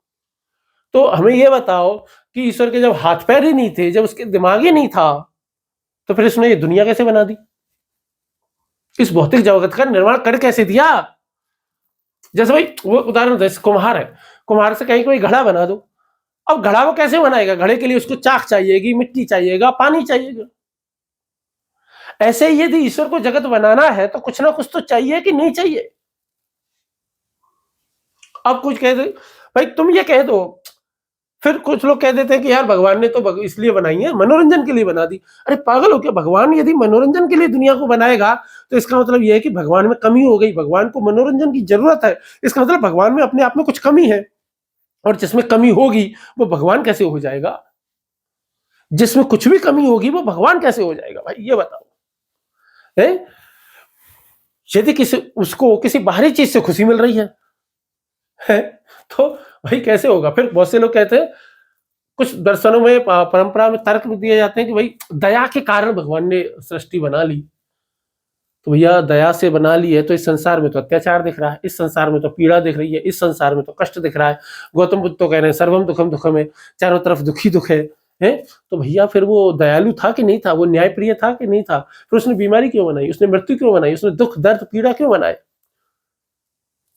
A: तो हमें ये बताओ कि ईश्वर के जब हाथ पैर ही नहीं थे, जब उसके दिमाग ही नहीं था, तो फिर उसने ये दुनिया कैसे बना दी? इस भौतिक जगत का निर्माण कर कैसे दिया? जैसे भाई वो उदाहरण, जैसे कुम्हार है, कुम्हार से कहीं कोई घड़ा बना दो, अब घड़ा वो कैसे बनाएगा? घड़े के लिए उसको चाक चाहिएगी, मिट्टी चाहिएगा, पानी चाहिएगा। ऐसे ही यदि ईश्वर को जगत बनाना है तो कुछ ना कुछ तो चाहिए कि नहीं चाहिए? अब कुछ कह दे भाई, तुम ये कह दो, फिर कुछ लोग कह देते हैं कि यार भगवान ने तो इसलिए बनाई है, मनोरंजन के लिए बना दी। अरे पागल हो क्या? भगवान यदि मनोरंजन के लिए दुनिया को बनाएगा तो इसका मतलब यह है कि भगवान में कमी हो गई, भगवान को मनोरंजन की जरूरत है, इसका मतलब भगवान में अपने आप में कुछ कमी है, और जिसमें कमी होगी वो भगवान कैसे हो जाएगा? जिसमें कुछ भी कमी होगी वो भगवान कैसे हो जाएगा? भाई ये बताओ है? यदि उसको किसी बाहरी चीज से खुशी मिल रही है तो भाई कैसे होगा? फिर बहुत से लोग कहते हैं, कुछ दर्शनों में परंपरा में तर्क भी दिए जाते हैं कि भाई दया के कारण भगवान ने सृष्टि बना ली। तो भैया दया से बना ली है तो इस संसार में तो अत्याचार दिख रहा है, इस संसार में तो पीड़ा दिख रही है, इस संसार में तो कष्ट दिख रहा है। गौतम बुद्ध तो कह रहे हैं सर्वम दुखम दुखम है, चारों तरफ दुखी दुख है। तो भैया फिर वो दयालु था कि नहीं था? वो न्यायप्रिय था कि नहीं था? फिर उसने बीमारी क्यों बनाई, उसने मृत्यु क्यों बनाई, उसने दुख दर्द पीड़ा क्यों बनाए?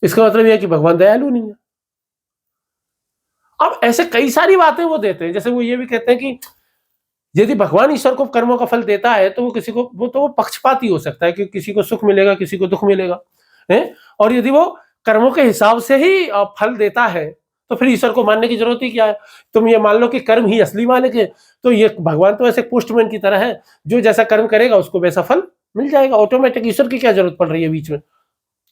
A: इसका मतलब यह है कि भगवान दयालु नहीं है। अब ऐसे कई सारी बातें वो देते हैं, जैसे वो ये भी कहते हैं कि यदि भगवान ईश्वर को कर्मों का फल देता है तो वो पक्षपाती हो सकता है कि किसी को सुख मिलेगा, किसी को दुख मिलेगा, है? और यदि वो कर्मों के हिसाब से ही फल देता है तो फिर ईश्वर को मानने की जरूरत ही क्या है? तुम ये मान लो कि कर्म ही असली मालिक है, तो ये भगवान तो ऐसे पोस्टमैन की तरह है, जो जैसा कर्म करेगा उसको वैसा फल मिल जाएगा ऑटोमेटिक। ईश्वर की क्या जरूरत पड़ रही है? बीच में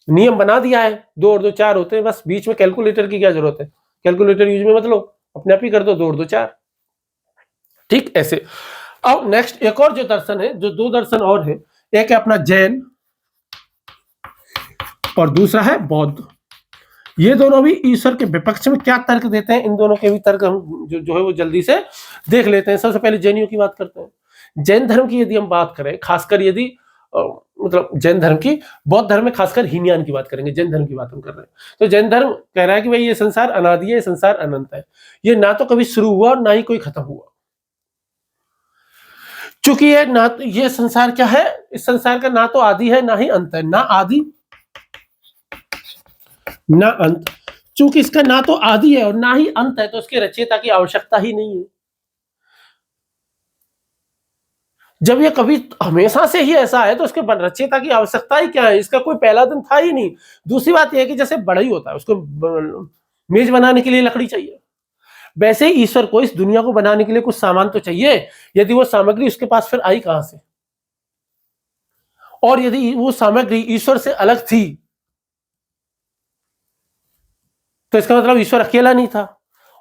A: नियम बना दिया है, 2 और 2 4 होते हैं, बस बीच में कैलकुलेटर की क्या जरूरत है? कैलकुलेटर यूज में मत लो, अपने आप ही कर दो, 2 और 2 4। ठीक ऐसे। अब नेक्स्ट एक और जो दर्शन है, जो 2 दर्शन और है, एक है अपना जैन और दूसरा है बौद्ध। ये दोनों भी ईश्वर के विपक्ष में क्या तर्क देते हैं, इन दोनों के भी तर्क हम जो है वो जल्दी से देख लेते हैं। सबसे पहले जैनियों की बात करते हैं। जैन धर्म की यदि हम बात करें, खासकर यदि मतलब जैन धर्म की, बौद्ध धर्म में खासकर हीनयान की बात करेंगे, जैन धर्म की बात हम कर रहे हैं। तो जैन धर्म कह रहा है कि भाई ये संसार अनादि है, संसार अनंत है, ये ना तो कभी शुरू हुआ और ना ही कोई खत्म हुआ। चूंकि ये ना ये संसार क्या है, इस संसार का ना तो आदि है ना ही अंत है, ना आदि ना अंत। चूंकि इसका ना तो आदि है और ना ही अंत है तो उसके रचयिता की आवश्यकता ही नहीं है। जब ये कभी हमेशा से ही ऐसा है तो उसके रचयिता की आवश्यकता ही क्या है? इसका कोई पहला दिन था ही नहीं। दूसरी बात यह है कि जैसे बढ़ई होता है, उसको मेज बनाने के लिए लकड़ी चाहिए, वैसे ही ईश्वर को इस दुनिया को बनाने के लिए कुछ सामान तो चाहिए। यदि वो सामग्री उसके पास फिर आई कहां से? और यदि वो सामग्री ईश्वर से अलग थी तो इसका मतलब ईश्वर अकेला नहीं था।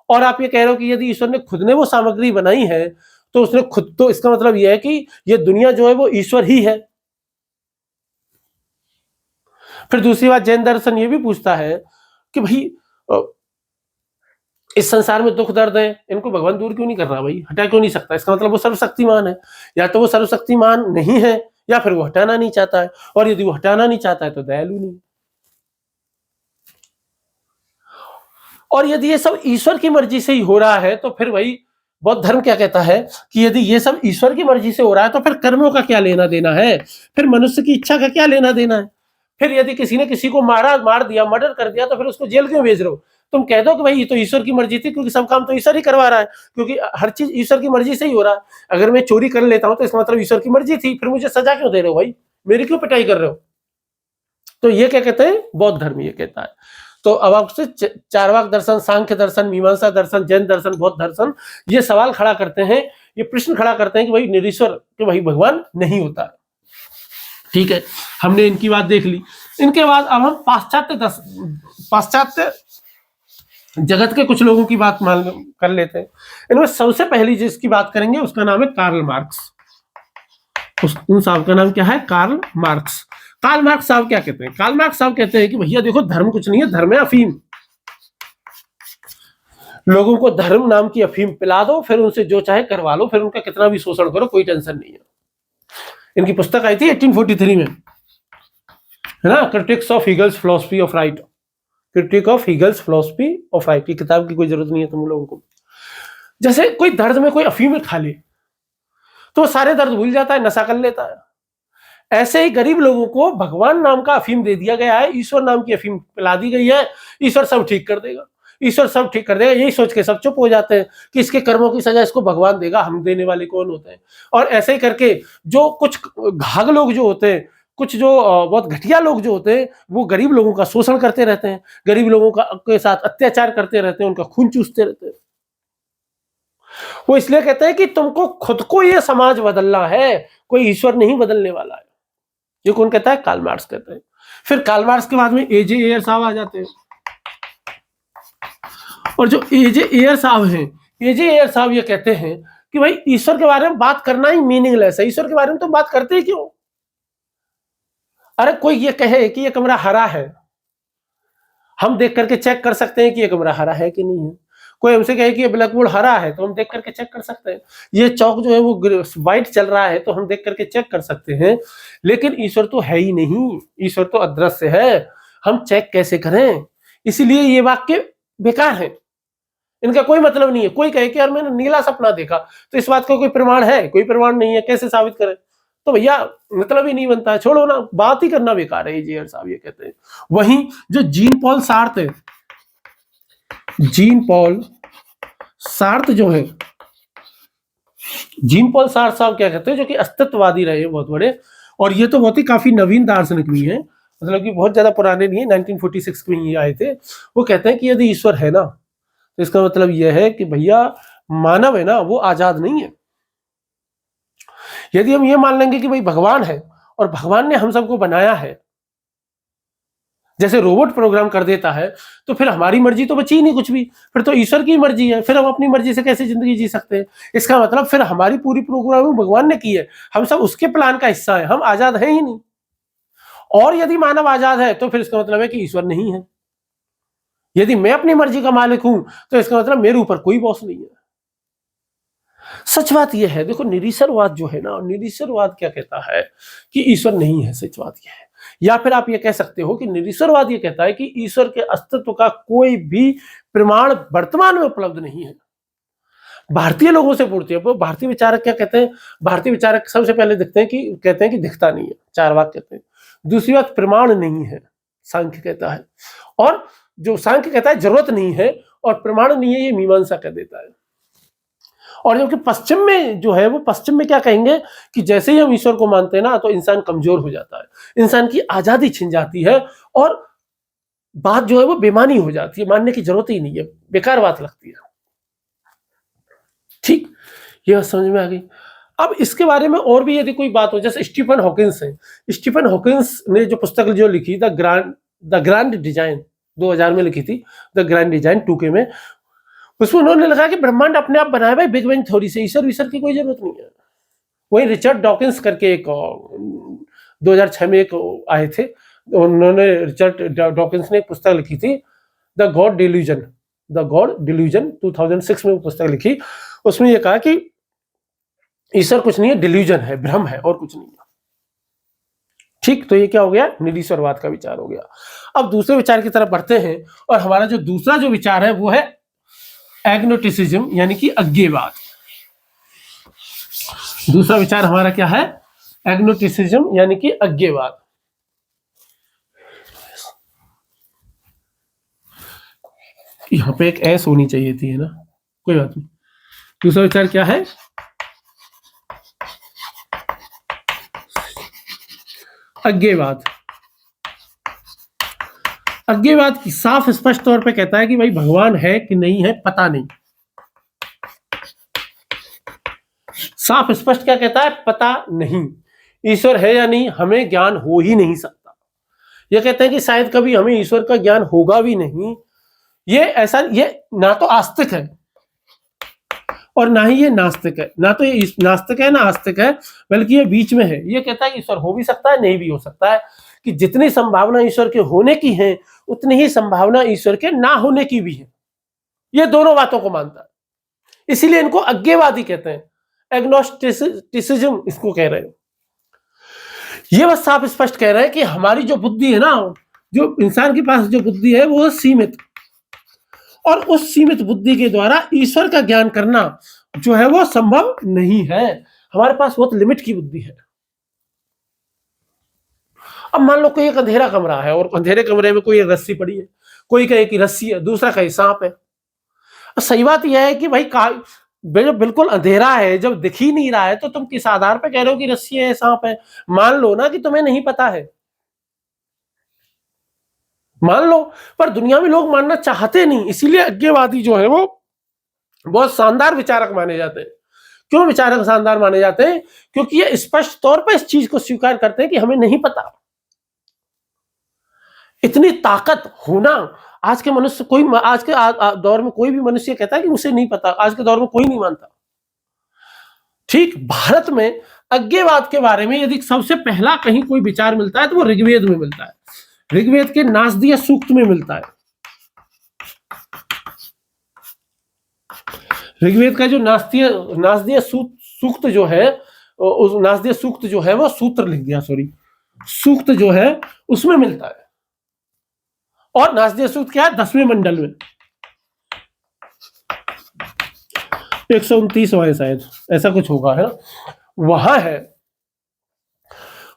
A: और आप ये कह रहे हो कि यदि ईश्वर ने खुद ने वो सामग्री बनाई है तो उसने खुद, तो इसका मतलब यह है कि ये दुनिया जो है वो ईश्वर ही है। फिर दूसरी बात, जैन दर्शन ये भी पूछता है कि भाई इस संसार में दुख दर्द है, इनको भगवान दूर क्यों नहीं कर रहा? भाई हटा क्यों नहीं सकता? इसका मतलब वो सर्वशक्तिमान है। या तो वो सर्वशक्तिमान नहीं है या फिर वो हटाना नहीं चाहता है, और यदि वो हटाना नहीं चाहता है तो दयालु नहीं। और यदि ये सब ईश्वर की मर्जी से ही हो रहा है तो फिर वही बौद्ध धर्म क्या कहता है कि यदि ये सब ईश्वर की मर्जी से हो रहा है तो फिर कर्मों का क्या लेना देना है? फिर मनुष्य की इच्छा का क्या लेना देना है? फिर यदि किसी ने किसी को मार दिया, मर्डर कर दिया, तो फिर उसको जेल क्यों भेज रहे हो? तुम कह दो कि भाई ये तो ईश्वर की मर्जी थी, क्योंकि सब काम तो ईश्वर ही करवा रहा है, क्योंकि हर चीज ईश्वर की मर्जी से ही हो रहा है। अगर मैं चोरी कर लेता हूं तो इसका मतलब ईश्वर की मर्जी थी, फिर मुझे सजा क्यों दे रहे हो भाई? मेरी क्यों पिटाई कर रहे हो? तो ये क्या कहते हैं? बौद्ध धर्म ये कहता है। तो अब आपसे चारवाक दर्शन, सांख्य दर्शन, मीमांसा दर्शन, जैन दर्शन, बौद्ध दर्शन ये सवाल खड़ा करते हैं, ये प्रश्न खड़ा करते हैं कि भाई निरीश्वर कि भाई भगवान नहीं होता है। ठीक है, हमने इनकी बात देख ली। इनके बाद अब हम पाश्चात्य जगत के कुछ लोगों की बात मान कर लेते हैं। इनमें सबसे पहली जिसकी बात करेंगे उसका नाम है कार्ल मार्क्स। उन साहब का नाम क्या है? Karl Marx. कार्ल मार्क्स साहब क्या कहते हैं? कार्ल मार्क्स साहब कहते हैं कि भैया देखो, धर्म कुछ नहीं है, धर्म है अफीम। लोगों को धर्म नाम की अफीम पिला दो, फिर उनसे जो चाहे करवा लो, फिर उनका कितना भी शोषण करो, कोई टेंशन नहीं है। इनकी पुस्तक आई थी 1843 में, है ना, critics of Hegel's philosophy of right. Critique of Hegel's philosophy of right. की किताब की कोई जरूरत नहीं है तुम लोगों को। जैसे कोई दर्द में कोई अफीम खा ले तो सारे दर्द भूल जाता है, नशा कर लेता है। ऐसे ही गरीब लोगों को भगवान नाम का अफीम दे दिया गया है, ईश्वर नाम की अफीम पिला दी गई है, ईश्वर सब ठीक कर देगा, ईश्वर सब ठीक कर देगा। यही सोच के सब चुप हो जाते हैं कि इसके कर्मों की सजा इसको भगवान देगा, हम देने वाले कौन होते हैं। और ऐसे ही करके जो कुछ घाघ लोग जो होते हैं, कुछ जो बहुत घटिया लोग जो होते हैं, वो गरीब लोगों का शोषण करते रहते हैं, गरीब लोगों का के साथ अत्याचार करते रहते हैं, उनका खून चूसते रहते हैं। वो इसलिए कहते हैं कि तुमको खुद को ये समाज बदलना है, कोई ईश्वर नहीं बदलने वाला है। ये कौन कहता है? कार्ल मार्क्स कहते हैं। फिर कार्ल मार्क्स के बाद में एजे एयर साहब आ जाते हैं। और जो एजे एयर साहब हैं, एजे एयर साहब ये कहते हैं कि भाई ईश्वर के बारे में बात करना ही मीनिंगलेस है, ईश्वर के बारे में तो बात करते ही क्यों? अरे कोई ये कहे कि ये कमरा हरा है, हम देख करके चेक कर सकते हैं कि ये कमरा हरा है कि नहीं है। कोई हमसे कहे कि ये ब्लैक बोर्ड हरा है तो हम देख करके चेक कर सकते हैं। ये चौक जो है वो व्हाइट चल रहा है तो हम देख करके चेक कर सकते हैं। लेकिन ईश्वर तो है ही नहीं, ईश्वर तो अदृश्य है, हम चेक कैसे करें? इसीलिए ये वाक्य बेकार है, इनका कोई मतलब नहीं है। कोई कहे कि यार मैंने नीला सपना देखा, तो इस बात का कोई प्रमाण है? कोई प्रमाण नहीं है, कैसे साबित करें? तो भैया मतलब ही नहीं बनता है, छोड़ो ना, बात ही करना बेकार है, एजे साहब ये कहते हैं। वहीं जो जीन पॉल सार्त्र है, जीन पॉल सार्त्र जो है, जीन पॉल सार्त्र साहब क्या कहते हैं, जो कि अस्तित्ववादी रहे हैं बहुत बड़े, और ये तो बहुत ही काफी नवीन दार्शनिक भी है, मतलब कि बहुत ज्यादा पुराने नहीं है, 1946 में ही आए थे। वो कहते हैं कि यदि ईश्वर है ना, तो इसका मतलब यह है कि भैया मानव है ना, वो आजाद नहीं है। यदि हम ये मान लेंगे कि भाई भगवान है और भगवान ने हम सबको बनाया है, जैसे रोबोट प्रोग्राम कर देता है, तो फिर हमारी मर्जी तो बची ही नहीं कुछ भी, फिर तो ईश्वर की मर्जी है, फिर हम अपनी मर्जी से कैसे जिंदगी जी सकते हैं? इसका मतलब फिर हमारी पूरी प्रोग्रामिंग भगवान ने की है, हम सब उसके प्लान का हिस्सा है, हम आजाद हैं ही नहीं। और यदि मानव आजाद है तो फिर इसका मतलब है कि ईश्वर नहीं है। यदि मैं अपनी मर्जी का मालिक हूं तो इसका मतलब मेरे ऊपर कोई बॉस नहीं है। सच बात यह है, देखो निरीश्वरवाद जो है ना, निरीश्वरवाद क्या कहता है कि ईश्वर नहीं है, सच बात यह है। या फिर आप ये कह सकते हो कि निरीश्वरवाद ये कहता है कि ईश्वर के अस्तित्व का कोई भी प्रमाण वर्तमान में उपलब्ध नहीं है। भारतीय लोगों से पूछते हैं, भारतीय विचारक क्या कहते हैं? भारतीय विचारक सबसे पहले दिखते हैं कि कहते हैं कि दिखता नहीं है, चारवाक कहते हैं। दूसरी बात, प्रमाण नहीं है, सांख्य कहता है। और जो सांख्य कहता है जरूरत नहीं है और प्रमाण नहीं है, ये मीमांसा कह देता है। और जबकि पश्चिम में जो है, वो पश्चिम में क्या कहेंगे कि जैसे ही हम ईश्वर को मानते हैं ना, तो इंसान कमजोर हो जाता है, इंसान की आजादी छिन जाती है और बात जो है वो बेमानी हो जाती है, मानने की जरूरत ही नहीं है, बेकार बात लगती है। ठीक, ये बात समझ में आ गई। अब इसके बारे में और भी यदि कोई बात हो, जैसे स्टीफन हॉकिंस है, स्टीफन हॉकिंस ने जो पुस्तक जो लिखी द ग्रैंड डिजाइन 2000 में लिखी थी, द ग्रैंड डिजाइन 2K में, उसमें उन्होंने लिखा कि ब्रह्मांड अपने आप बनाया है बिग बैंग थ्योरी से, ईश्वर की कोई जरूरत नहीं है। वही रिचर्ड डॉकिंस करके एक 2006 में एक आए थे, उन्होंने रिचर्ड डॉकिंस ने एक पुस्तक लिखी थी द गॉड डिल्यूजन 2006 में पुस्तक लिखी। उसमें यह कहा कि ईश्वर कुछ नहीं है, डिल्यूजन है, भ्रम है, और कुछ नहीं है। ठीक, तो ये क्या हो गया? निरीश्वरवाद का विचार हो गया। अब दूसरे विचार की तरफ बढ़ते हैं, और हमारा जो दूसरा जो विचार है वो है एग्नोस्टिसिज्म, यानी कि अज्ञेयवाद। दूसरा विचार हमारा क्या है? एग्नोस्टिसिज्म, यानी कि अज्ञेयवाद। यहां पे एक एस होनी चाहिए थी, है ना, कोई बात नहीं। दूसरा विचार क्या है? अज्ञेयवाद। अज्ञेयवाद की साफ स्पष्ट तौर पे कहता है कि भाई भगवान है कि नहीं है पता नहीं। साफ स्पष्ट क्या कहता है? पता नहीं। ईश्वर है या नहीं हमें ज्ञान हो ही नहीं सकता। यह कहते हैं कि शायद कभी हमें ईश्वर का ज्ञान होगा भी नहीं, ये ना तो आस्तिक है और ना ही ये नास्तिक है, ना तो ये नास्तिक है ना आस्तिक है, बल्कि ये बीच में है। ये कहता है कि ईश्वर हो भी सकता है, नहीं भी हो सकता है, कि जितनी संभावना ईश्वर के होने की है उतनी ही संभावना ईश्वर के ना होने की भी है। ये दोनों बातों को मानता है, इसीलिए इनको अज्ञेयवादी कहते हैं, एग्नोस्टिसिज्म इसको कह रहे हैं। ये बस साफ स्पष्ट कह रहे हैं कि हमारी जो बुद्धि है ना, जो इंसान के पास जो बुद्धि है वो सीमित, और उस सीमित बुद्धि के द्वारा ईश्वर का ज्ञान करना जो है वो संभव नहीं है। हमारे पास बहुत लिमिट की बुद्धि है। अब मान लो कोई एक अंधेरा कमरा है और अंधेरे कमरे में कोई एक रस्सी पड़ी है, कोई कहे कि रस्सी है, दूसरा कहे सांप है। सही बात यह है कि भाई जब बिल्कुल अंधेरा है, जब दिख ही नहीं रहा है, तो तुम किस आधार पर कह रहे हो कि रस्सी है सांप है? मान लो ना कि तुम्हें नहीं पता है, मान लो, पर दुनिया में लोग मानना चाहते नहीं, इसीलिए अज्ञेयवादी जो है वो बहुत शानदार विचारक माने जाते हैं। क्यों विचारक शानदार माने जाते हैं? क्योंकि ये स्पष्ट तौर पर इस चीज को स्वीकार करते हैं कि हमें नहीं पता। इतनी ताकत होना, आज के मनुष्य कोई, आज के दौर में कोई भी मनुष्य कहता है कि उसे नहीं पता, आज के दौर में कोई नहीं मानता। ठीक, भारत में अज्ञेयवाद के बारे में यदि सबसे पहला कहीं कोई विचार मिलता है तो वो ऋग्वेद में मिलता है, ऋग्वेद के नासदीय सूक्त में मिलता है। ऋग्वेद का जो नासदीय सूक्त जो है, उस नासदीय सूक्त जो है वो सूत्र लिख दिया, सॉरी, सूक्त जो है उसमें मिलता है। और नासदीय सूक्त क्या है? 10वें मंडल में 129वां शायद, ऐसा कुछ होगा, है ना, वहां है।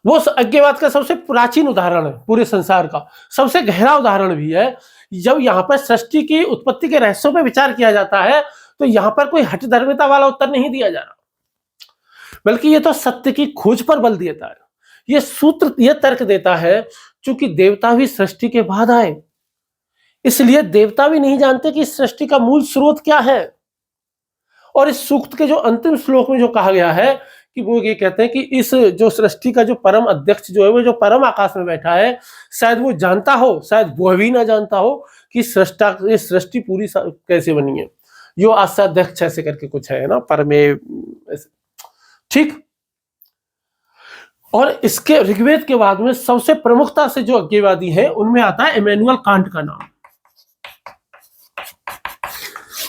A: वो अज्ञेयवाद का सबसे प्राचीन उदाहरण है, पूरे संसार का सबसे गहरा उदाहरण भी है। जब यहाँ पर सृष्टि की उत्पत्ति के रहस्यों पर विचार किया जाता है तो यहाँ पर कोई हठधर्मिता वाला उत्तर नहीं दिया जा रहा, बल्कि ये तो सत्य की खोज पर बल देता है। ये सूत्र ये तर्क देता है, चूंकि देवता भी सृष्टि के बाद आए, इसलिए देवता भी नहीं जानते कि सृष्टि का मूल स्रोत क्या है। और इस सूक्त के जो अंतिम श्लोक में जो कहा गया है कि वो ये कहते हैं कि इस जो सृष्टि का जो परम अध्यक्ष जो है, वो जो परम आकाश में बैठा है, शायद वो जानता हो, शायद वो भी ना जानता हो कि सृष्टि पूरी कैसे बनी है। यो आसाध्यक्ष ऐसे करके कुछ है ना, परमे, ठीक। और इसके ऋग्वेद के बाद में सबसे प्रमुखता से जो अज्ञेयवादी है उनमें आता है इमैनुअल कांट का नाम।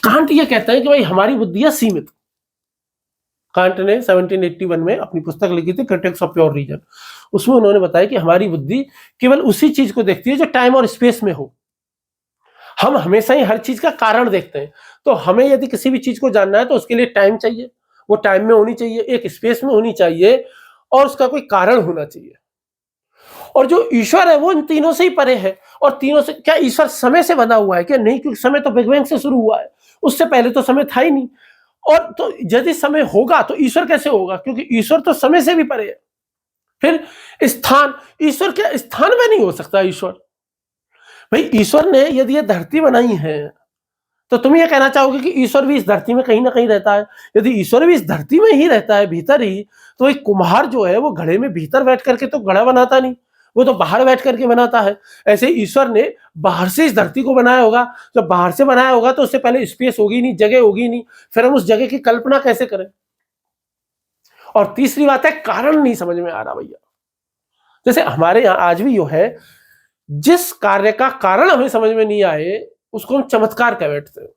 A: कांट ये कहता है कि भाई हमारी बुद्धि है सीमित। कांट ने 1781 में अपनी पुस्तक लिखी थी क्रिटिक्स ऑफ प्योर रीजन, उसमें उन्होंने बताया कि हमारी बुद्धि केवल उसी चीज को देखती है जो टाइम और स्पेस में हो। हम हमेशा ही हर चीज का कारण देखते हैं, तो हमें यदि किसी भी चीज को जानना है तो उसके लिए टाइम चाहिए, वो टाइम में होनी चाहिए, एक स्पेस में होनी चाहिए, और उसका कोई कारण होना चाहिए। और जो ईश्वर है वो इन तीनों से ही परे है। और तीनों से क्या ईश्वर समय से बना हुआ है क्या? नहीं, क्योंकि समय तो बिग बैंग से शुरू हुआ है, उससे पहले तो समय था ही नहीं। और तो यदि समय होगा तो ईश्वर कैसे होगा? क्योंकि ईश्वर तो समय से भी परे है। फिर स्थान, ईश्वर क्या स्थान में नहीं हो सकता ईश्वर? भाई ईश्वर ने यदि ये धरती बनाई है तो तुम ये कहना चाहोगे कि ईश्वर भी इस धरती में कहीं ना कहीं रहता है? यदि ईश्वर भी इस धरती में ही रहता है, भीतर ही, तो एक कुम्हार जो है वो घड़े में भीतर बैठ करके तो घड़ा बनाता नहीं, वो तो बाहर बैठ करके बनाता है। ऐसे ईश्वर ने बाहर से इस धरती को बनाया होगा। जब बाहर से बनाया होगा तो उससे पहले स्पेस होगी नहीं, जगह होगी नहीं, फिर हम उस जगह की कल्पना कैसे करें? और तीसरी बात है, कारण नहीं समझ में आ रहा भैया। जैसे हमारे यहाँ आज भी यो है, जिस कार्य का कारण हमें समझ में नहीं आए उसको हम चमत्कार कह बैठते हैं।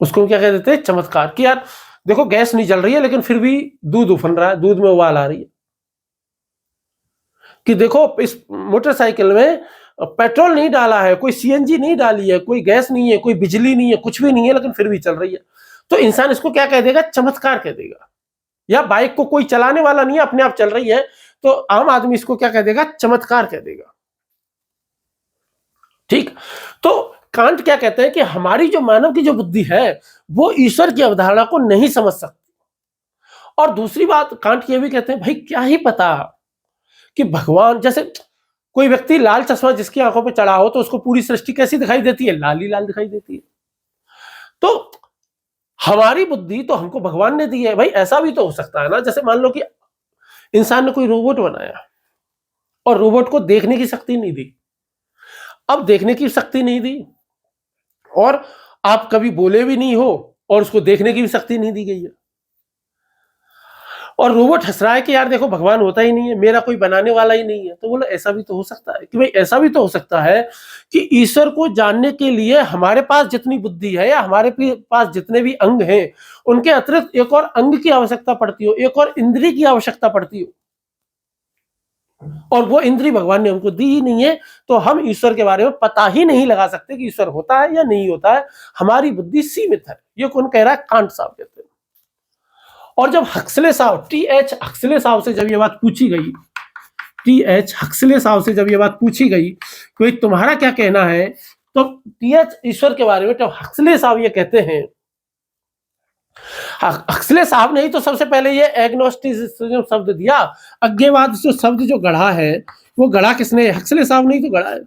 A: उसको हम क्या कह देते हैं? चमत्कार। कि यार देखो गैस नहीं जल रही है लेकिन फिर भी दूध उफन रहा है, दूध में उबाल आ रही है। कि देखो इस मोटरसाइकिल में पेट्रोल नहीं डाला है, कोई सीएनजी नहीं डाली है, कोई गैस नहीं है, कोई बिजली नहीं है, कुछ भी नहीं है, लेकिन फिर भी चल रही है। तो इंसान इसको क्या कह देगा? चमत्कार कह देगा। या बाइक को कोई चलाने वाला नहीं है, अपने आप चल रही है, तो आम आदमी इसको क्या कह देगा? चमत्कार कह देगा। ठीक। तो कांट क्या कहते हैं कि हमारी जो मानव की जो बुद्धि है वो ईश्वर की अवधारणा को नहीं समझ सकती। और दूसरी बात कांट ये भी कहते हैं, भाई क्या ही पता कि भगवान, जैसे कोई व्यक्ति लाल चश्मा जिसकी आंखों पे चढ़ा हो तो उसको पूरी सृष्टि कैसी दिखाई देती है? लाल ही लाल दिखाई देती है। तो हमारी बुद्धि तो हमको भगवान ने दी है। भाई ऐसा भी तो हो सकता है ना, जैसे मान लो कि इंसान ने कोई रोबोट बनाया और रोबोट को देखने की शक्ति नहीं दी। अब देखने की शक्ति नहीं दी, और आप कभी बोले भी नहीं हो और उसको देखने की भी शक्ति नहीं दी गई है। और रोबोट हंस रहा है कि यार देखो भगवान होता ही नहीं है, मेरा कोई बनाने वाला ही नहीं है। तो बोलो ऐसा भी तो हो सकता है कि भाई, ऐसा भी तो हो सकता है कि ईश्वर को जानने के लिए हमारे पास जितनी बुद्धि है या हमारे पास जितने भी अंग हैं, उनके अतिरिक्त एक और अंग की आवश्यकता पड़ती हो, एक और इंद्रिय की आवश्यकता पड़ती हो, और वो इंद्रिय भगवान ने हमको दी ही नहीं है। तो हम ईश्वर के बारे में पता ही नहीं लगा सकते कि ईश्वर होता है या नहीं होता है। हमारी बुद्धि सीमित है। ये कौन कह रहा है? कांट साहब कहते हैं। और जब हक्सले साहब, टी.एच. हक्सले साहब से जब ये बात पूछी गई, टी.एच. हक्सले साहब से जब ये बात पूछी गई कि भाई तुम्हारा क्या कहना है, तो टी.एच. ईश्वर के बारे में जब हक्सले साहब ये कहते हैं, हक्सले साहब ने ही तो सबसे पहले ये एग्नोस्टिसिज्म शब्द दिया। अज्ञेयवाद जो शब्द जो गढ़ा है, वो गढ़ा किसने? हक्सले साहब ने ही तो गढ़ा है।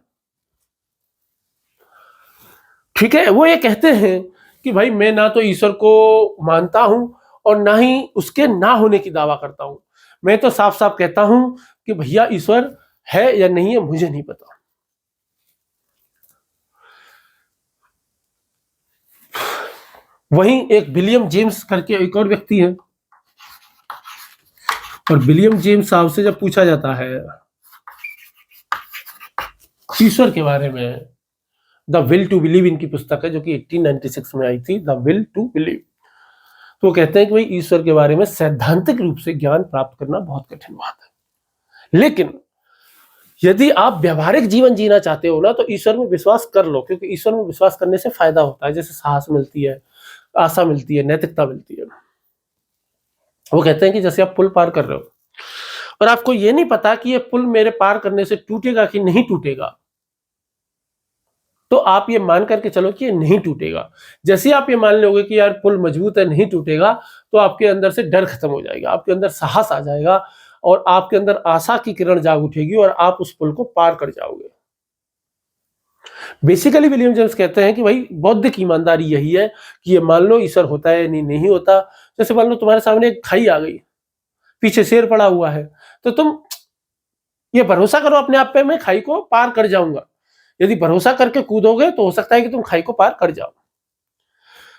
A: ठीक है, वो ये कहते हैं कि भाई मैं ना तो ईश्वर को मानता हूं और ना ही उसके ना होने की दावा करता हूं। मैं तो साफ साफ कहता हूं कि भैया ईश्वर है या नहीं है मुझे नहीं पता। वहीं एक विलियम जेम्स करके एक और व्यक्ति है, और विलियम जेम्स साहब से जब पूछा जाता है ईश्वर के बारे में, द विल टू बिलीव इनकी पुस्तक है जो कि 1896 में आई थी, द विल टू बिलीव। तो कहते हैं कि भाई ईश्वर के बारे में सैद्धांतिक रूप से ज्ञान प्राप्त करना बहुत कठिन बात है, लेकिन यदि आप व्यवहारिक जीवन जीना चाहते हो ना, तो ईश्वर में विश्वास कर लो, क्योंकि ईश्वर में विश्वास करने से फायदा होता है। जैसे साहस मिलती है, आशा मिलती है, नैतिकता मिलती है। वो कहते हैं कि जैसे आप पुल पार कर रहे हो और आपको ये नहीं पता कि ये पुल मेरे पार करने से टूटेगा कि नहीं टूटेगा, तो आप ये मान करके चलो कि ये नहीं टूटेगा। जैसे आप ये मान लोगे कि यार पुल मजबूत है, नहीं टूटेगा, तो आपके अंदर से डर खत्म हो जाएगा, आपके अंदर साहस आ जाएगा और आपके अंदर आशा की किरण जाग उठेगी और आप उस पुल को पार कर जाओगे। बेसिकली विलियम जेम्स कहते हैं कि भाई बौद्धिक ईमानदारी यही है कि ये मान लो ईश्वर होता है नहीं होता। जैसे मान लो तुम्हारे सामने एक खाई आ गई, पीछे शेर पड़ा हुआ है, तो तुम ये भरोसा करो अपने आप पे, मैं खाई को पार कर जाऊंगा। यदि भरोसा करके कूदोगे तो हो सकता है कि तुम खाई को पार कर जाओ।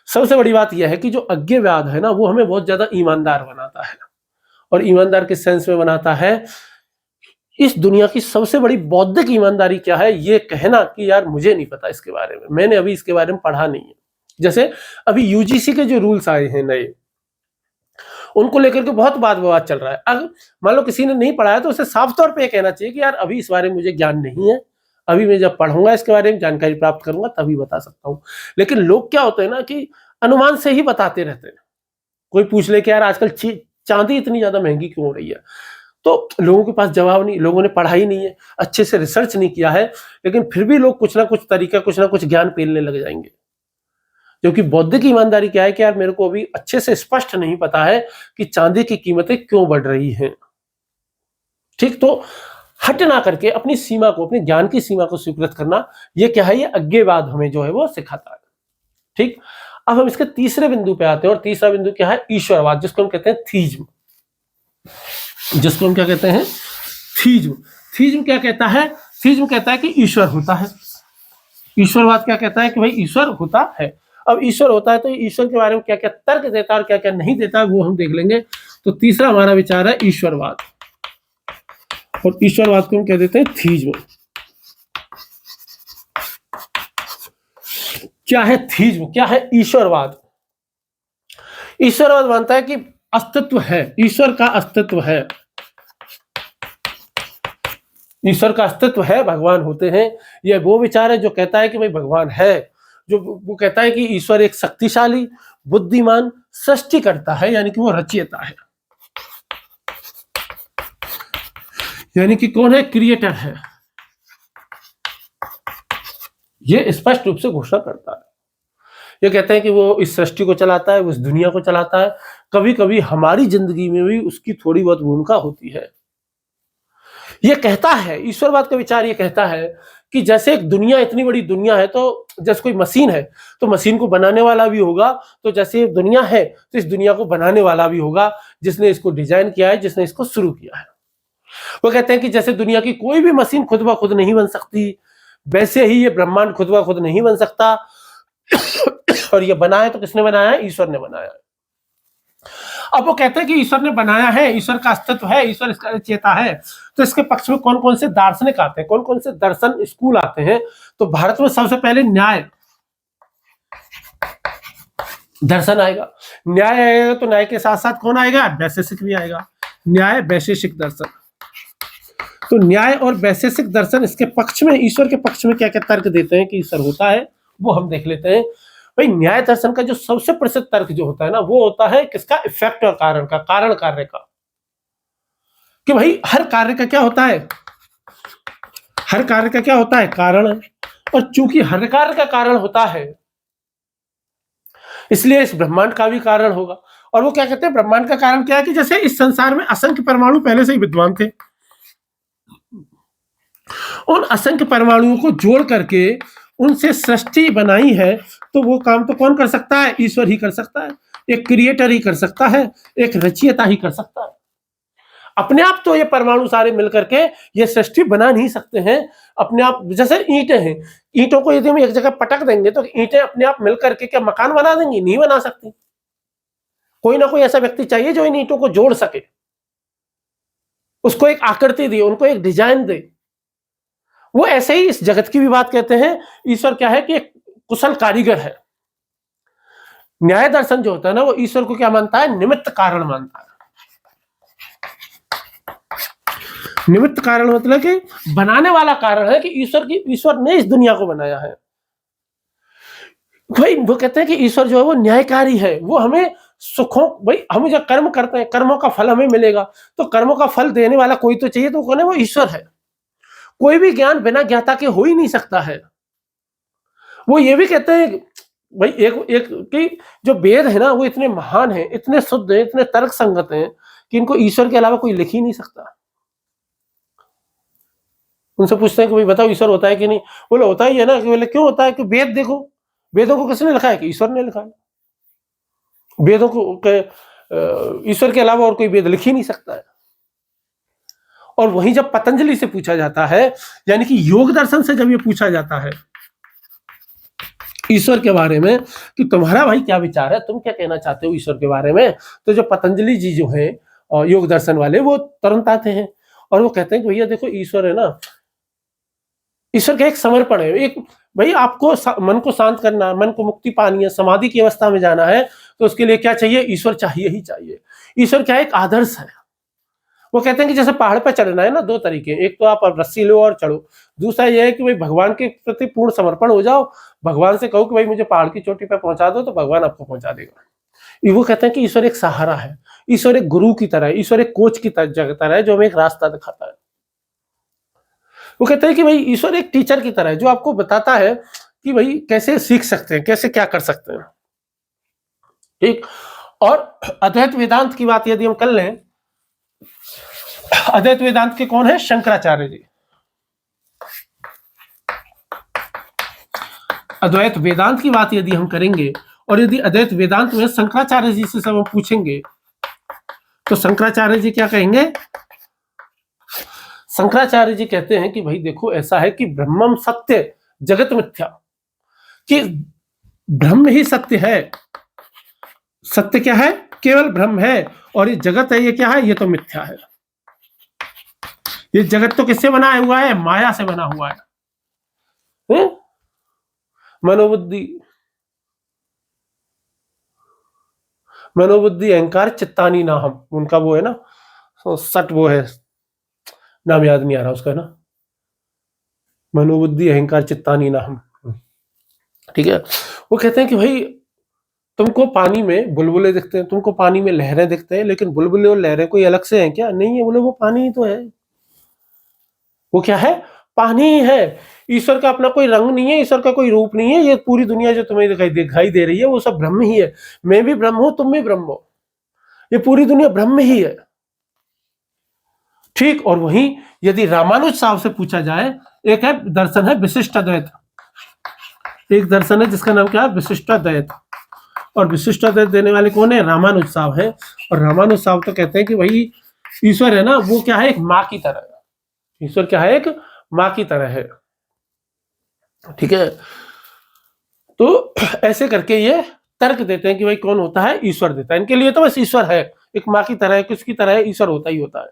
A: सबसे बड़ी बात यह है कि जो अज्ञेयवाद है ना, वो हमें बहुत ज्यादा ईमानदार बनाता है। और ईमानदार किस सेंस में बनाता है? इस दुनिया की सबसे बड़ी बौद्धिक ईमानदारी क्या है? ये कहना कि यार मुझे नहीं पता इसके बारे में, मैंने अभी इसके बारे में पढ़ा नहीं है। जैसे अभी यूजीसी के जो रूल्स आए हैं नए, उनको लेकर के बहुत वाद विवाद चल रहा है। अगर मान लो किसी ने नहीं पढ़ा है तो उसे साफ तौर पे कहना चाहिए कि यार अभी इस बारे में मुझे ज्ञान नहीं है, अभी मैं जब पढ़ूंगा इसके बारे में, जानकारी प्राप्त करूंगा, तभी बता सकता हूँ। लेकिन लोग क्या होते हैं ना कि अनुमान से ही बताते रहते हैं। कोई पूछ ले कि यार आजकल चांदी इतनी ज्यादा महंगी क्यों हो रही है, तो लोगों के पास जवाब नहीं, लोगों ने पढ़ा ही नहीं है, अच्छे से रिसर्च नहीं किया है, लेकिन फिर भी लोग कुछ ना कुछ तरीका, कुछ ना कुछ ज्ञान पेलने लग जाएंगे। क्योंकि बौद्धिक ईमानदारी क्या है कि यार मेरे को अभी अच्छे से स्पष्ट नहीं पता है कि चांदी की कीमतें क्यों बढ़ रही हैं। ठीक, तो हट ना करके अपनी सीमा को, अपने ज्ञान की सीमा को स्वीकृत करना, ये क्या है? ये अज्ञेयवाद हमें जो है वो सिखाता है। ठीक, अब हम इसके तीसरे बिंदु पे आते हैं, और तीसरा बिंदु क्या है? ईश्वरवाद, जिसको हम कहते हैं थीज्म। जिसको हम क्या कहते हैं? थीज्म। थीज्म क्या कहता है? थीज्म कहता है कि ईश्वर होता है। ईश्वरवाद क्या कहता है? कि भाई ईश्वर होता है। अब ईश्वर होता है तो ईश्वर के बारे में क्या क्या तर्क देता है और क्या क्या नहीं देता है, वो हम देख लेंगे। तो तीसरा हमारा विचार है ईश्वरवाद, और ईश्वरवाद को हम कह देते हैं थीज्म। क्या है थीज्म? क्या है ईश्वरवाद? ईश्वरवाद मानता है कि अस्तित्व है, ईश्वर का अस्तित्व है, ईश्वर का अस्तित्व है, भगवान होते हैं। यह वो विचार है जो कहता है कि भाई भगवान है, जो वो कहता है कि ईश्वर एक शक्तिशाली, बुद्धिमान सृष्टिकर्ता है, यानी कि वो रचयिता है, यानी कि कौन है? क्रिएटर है। ये स्पष्ट रूप से घोषणा करता है। ये कहते हैं कि वो इस सृष्टि को चलाता है, वो इस दुनिया को चलाता है। कभी कभी हमारी जिंदगी में भी उसकी थोड़ी बहुत भूमिका होती है। ये कहता है, ईश्वरवाद का विचार ये कहता है कि जैसे एक दुनिया, इतनी बड़ी दुनिया है, तो जैसे कोई मशीन है तो मशीन को बनाने वाला भी होगा, तो जैसे ये दुनिया है तो इस दुनिया को बनाने वाला भी होगा, जिसने इसको डिजाइन किया है, जिसने इसको शुरू किया है। वो कहते हैं कि जैसे दुनिया की कोई भी मशीन खुद ब खुद नहीं बन सकती, वैसे ही ये ब्रह्मांड खुद ब खुद नहीं बन सकता और ये बना है तो किसने बनाया है? ईश्वर ने बनाया है। अब वो कहते हैं कि ईश्वर ने बनाया है, ईश्वर का अस्तित्व है, ईश्वर इसका चेता है, तो इसके पक्ष में कौन कौन से दार्शनिक आते हैं, कौन कौन से दर्शन स्कूल आते हैं? तो भारत में सबसे पहले न्याय दर्शन आएगा। न्याय आएगा तो न्याय के साथ साथ कौन आएगा? वैशेषिक भी आएगा। न्याय वैशेषिक दर्शन। तो न्याय और वैशेषिक दर्शन इसके पक्ष में, ईश्वर के पक्ष में क्या क्या तर्क देते हैं कि ईश्वर होता है, वो हम देख लेते हैं। भाई न्याय दर्शन का जो सबसे प्रसिद्ध तर्क जो होता है ना, वो होता है किसका? इफेक्ट और कारण का, कारण कार्य का। कि भाई हर कार्य का क्या होता है? हर कार्य का क्या होता है? कारण। और चूंकि हर कार्य का कारण होता है, इसलिए इस ब्रह्मांड का भी कारण होगा। और वो क्या कहते हैं? ब्रह्मांड का कारण क्या है कि जैसे इस संसार में असंख्य परमाणु पहले से ही विद्वान थे, उन असंख्य परमाणुओं को जोड़ करके उनसे सृष्टि बनाई है, तो वो काम तो कौन कर सकता है? ईश्वर ही कर सकता है। एक क्रिएटर ही कर सकता है, एक रचयिता ही कर सकता है। अपने आप तो ये परमाणु सारे मिलकर के ये सृष्टि बना नहीं सकते हैं अपने आप। जैसे ईंटें हैं, ईंटों को यदि हम एक जगह पटक देंगे तो ईंटें अपने आप मिलकर के क्या मकान बना देंगी? नहीं बना सकती। कोई ना कोई ऐसा व्यक्ति चाहिए जो इन ईंटों को जोड़ सके, उसको एक आकृति दे, उनको एक डिजाइन दे। वो ऐसे ही इस जगत की भी बात कहते हैं। ईश्वर क्या है कि एक कुशल कारीगर है। न्याय दर्शन जो होता है ना, वो ईश्वर को क्या मानता है? निमित्त कारण मानता है। निमित्त कारण मतलब कि बनाने वाला कारण है कि ईश्वर ने इस दुनिया को बनाया है। भाई वो कहते हैं कि ईश्वर जो है वो न्यायकारी है, वो हमें सुखों, भाई हम जो कर्म करते हैं कर्मों का फल हमें मिलेगा, तो कर्मों का फल देने वाला कोई तो चाहिए, तो कौन है? वो ईश्वर है। कोई भी ज्ञान बिना ज्ञाता के हो ही नहीं सकता है। वो ये भी कहते हैं भाई एक कि जो वेद है ना, वो इतने महान हैं, इतने शुद्ध हैं, इतने तर्क संगत हैं कि इनको ईश्वर के अलावा कोई लिख ही नहीं सकता। उनसे पूछते हैं कि भाई बताओ ईश्वर होता है कि नहीं? बोले होता ही है ना। कि बोले क्यों होता है? कि वेद देखो, वेदों को किसने लिखा है? कि ईश्वर ने लिखा है। वेदों को ईश्वर के अलावा और कोई वेद लिख ही नहीं सकता है। और वहीं जब पतंजलि से पूछा जाता है, यानी कि योग दर्शन से जब ये पूछा जाता है ईश्वर के बारे में कि तुम्हारा भाई क्या विचार है, तुम क्या कहना चाहते हो ईश्वर के बारे में, तो जो पतंजलि जी जो है योग दर्शन वाले, वो तुरंत आते हैं और वो कहते हैं कि भैया देखो ईश्वर है ना, ईश्वर का एक समर्पण है। एक भाई आपको मन को शांत करना है, मन को मुक्ति पानी है, समाधि की अवस्था में जाना है, तो उसके लिए क्या चाहिए? ईश्वर चाहिए ही चाहिए। ईश्वर क्या है? एक आदर्श है। वो कहते हैं कि जैसे पहाड़ पर चढ़ना है ना, दो तरीके, एक तो आप रस्सी लो और चढ़ो, दूसरा यह है कि भाई भगवान के प्रति पूर्ण समर्पण हो जाओ, भगवान से कहो कि भाई मुझे पहाड़ की चोटी पर पहुंचा दो, तो भगवान आपको पहुंचा देगा। वो कहते हैं कि ईश्वर एक सहारा है, ईश्वर एक गुरु की तरह है, ईश्वर एक कोच की तरह है जो हमें एक रास्ता दिखाता है। वो कहते हैं कि भाई ईश्वर एक टीचर की तरह है जो आपको बताता है कि भाई कैसे सीख सकते हैं, कैसे क्या कर सकते हैं। ठीक। और अद्वैत वेदांत की बात यदि हम कर लें, अद्वैत वेदांत के कौन है? शंकराचार्य जी। अद्वैत वेदांत की बात यदि हम करेंगे और यदि अद्वैत वेदांत में शंकराचार्य जी से सब हम पूछेंगे, तो शंकराचार्य जी क्या कहेंगे? शंकराचार्य जी कहते हैं कि भाई देखो ऐसा है कि ब्रह्मम सत्य जगत मिथ्या, कि ब्रह्म ही सत्य है। सत्य क्या है? केवल ब्रह्म है, और ये जगत है, ये क्या है? ये तो मिथ्या है। ये जगत तो किससे बना हुआ है? माया से बना हुआ है। मनोबुद्धि अहंकार चित्तानी ना हम, उनका वो है ना, सट वो है, नाम याद नहीं आ रहा उसका ना, मनोबुद्धि अहंकार चित्तानी ना हम। ठीक है। वो कहते हैं कि भाई तुमको पानी में बुलबुले दिखते हैं, तुमको पानी में लहरें दिखते हैं, लेकिन बुलबुले और लहरें कोई अलग से हैं क्या? नहीं है। बोले वो पानी ही तो है। वो क्या है? पानी ही है। ईश्वर का अपना कोई रंग नहीं है, ईश्वर का कोई रूप नहीं है। ये पूरी दुनिया जो तुम्हें दिखाई दे रही है वो सब ब्रह्म ही है। मैं भी ब्रह्म हूं, तुम भी ब्रह्म हो, ये पूरी दुनिया ब्रह्म ही है। ठीक। और वहीं यदि रामानुज साहब से पूछा जाए, एक है दर्शन है विशिष्ट अद्वैत, एक दर्शन है जिसका नाम क्या है? विशिष्ट अद्वैत। और विशिष्ट अद्वैत देने वाले कौन है? रामानुज साहब है। और रामानुज साहब तो कहते हैं कि भाई ईश्वर है ना, वो क्या है? एक माँ की तरह है। ईश्वर क्या है? एक माँ की तरह है। ठीक है, तो ऐसे करके ये तर्क देते हैं कि भाई कौन होता है, ईश्वर देता है। इनके लिए तो बस ईश्वर है, एक माँ की तरह है, किसकी तरह है, ईश्वर होता ही होता है।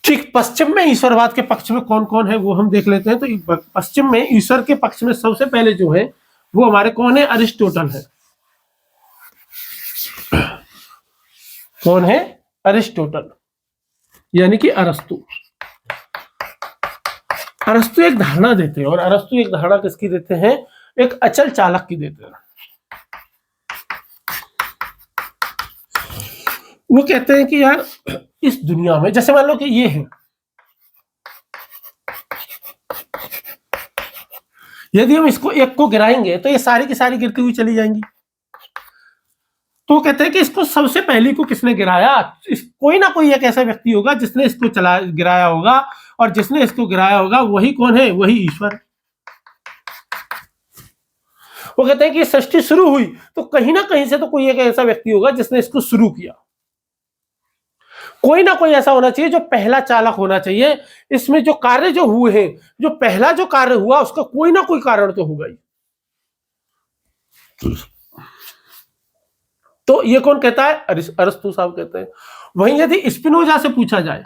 A: ठीक, पश्चिम में ईश्वरवाद के पक्ष में कौन कौन है वो हम देख लेते हैं। तो पश्चिम में ईश्वर के पक्ष में सबसे पहले जो है वो हमारे कौन है, अरिस्टोटल है। कौन है, अरिस्टोटल, यानी कि अरस्तु। अरस्तु एक धारणा देते हैं, और अरस्तु एक धारणा किसकी देते हैं, एक अचल चालक की देते हैं। वो कहते हैं कि यार इस दुनिया में, जैसे मान लो कि ये है, यदि हम इसको एक को गिराएंगे तो ये सारी की सारी गिरती हुई चली जाएंगी। तो कहते हैं कि इसको सबसे पहले को किसने गिराया, कोई ना कोई एक ऐसा व्यक्ति होगा जिसने इसको गिराया होगा, और जिसने इसको गिराया होगा वही कौन है, वही ईश्वर। वो कहते हैं कि सृष्टि शुरू हुई तो कहीं ना कहीं से तो कोई एक ऐसा व्यक्ति होगा जिसने इसको शुरू किया। कोई ना कोई ऐसा होना चाहिए जो पहला चालक होना चाहिए। इसमें जो कार्य जो हुए हैं, जो पहला जो कार्य हुआ उसका कोई ना कोई कारण तो होगा ही। तो ये कौन कहता है, अरस्तु साहब कहते हैं। वहीं यदि स्पिनोजा से पूछा जाए,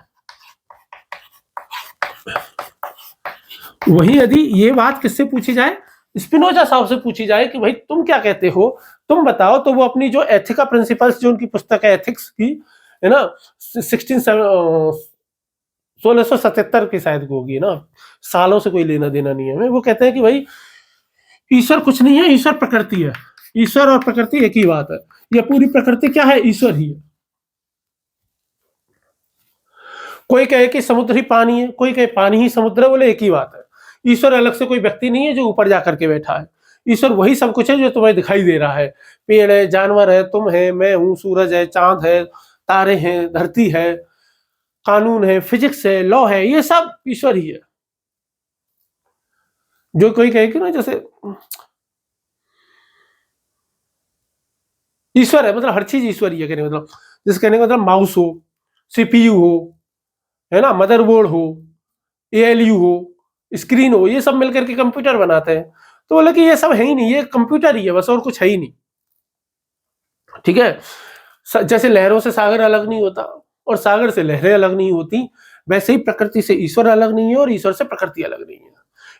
A: वहीं यदि ये बात किससे पूछी जाए, स्पिनोजा साहब से पूछी जाए कि भाई तुम क्या कहते हो, तुम बताओ, तो वो अपनी जो एथिका प्रिंसिपल्स, जो उनकी पुस्तक है एथिक्स की, है ना, 1677 की शायद होगी ना, सालों से कोई लेना देना नहीं है। वो कहते हैं कि भाई ईश्वर कुछ नहीं है, ईश्वर प्रकृति है। ईश्वर और प्रकृति एक ही बात है, ये पूरी प्रकृति क्या है, ईश्वर ही है। कोई कहे कि समुद्र ही पानी है, कोई कहे पानी ही समुद्र है, बोले एक ही बात है। ईश्वर अलग से कोई व्यक्ति नहीं है जो ऊपर जाकर के बैठा है। ईश्वर वही सब कुछ है जो तुम्हें दिखाई दे रहा है, पेड़ है, जानवर है, तुम है, मैं हूं, सूरज है, चांद है, तारे हैं, धरती है, कानून है, फिजिक्स है, लॉ है, ये सब ईश्वर ही है। जो कोई कहे कि ना, जैसे ईश्वर है मतलब हर चीज ईश्वर ही है, कहने मतलब, जिस कहने का मतलब माउस हो, सीपीयू हो, है ना, मदरबोर्ड हो, एएलयू हो, स्क्रीन हो, ये सब मिलकर के कंप्यूटर बनाते हैं। तो बोले कि ये सब है ही नहीं, ये कंप्यूटर ही है बस, और कुछ है ही नहीं। ठीक है, जैसे लहरों से सागर अलग नहीं होता और सागर से लहरें अलग नहीं होती, वैसे ही प्रकृति से ईश्वर अलग नहीं है और ईश्वर से प्रकृति अलग नहीं है।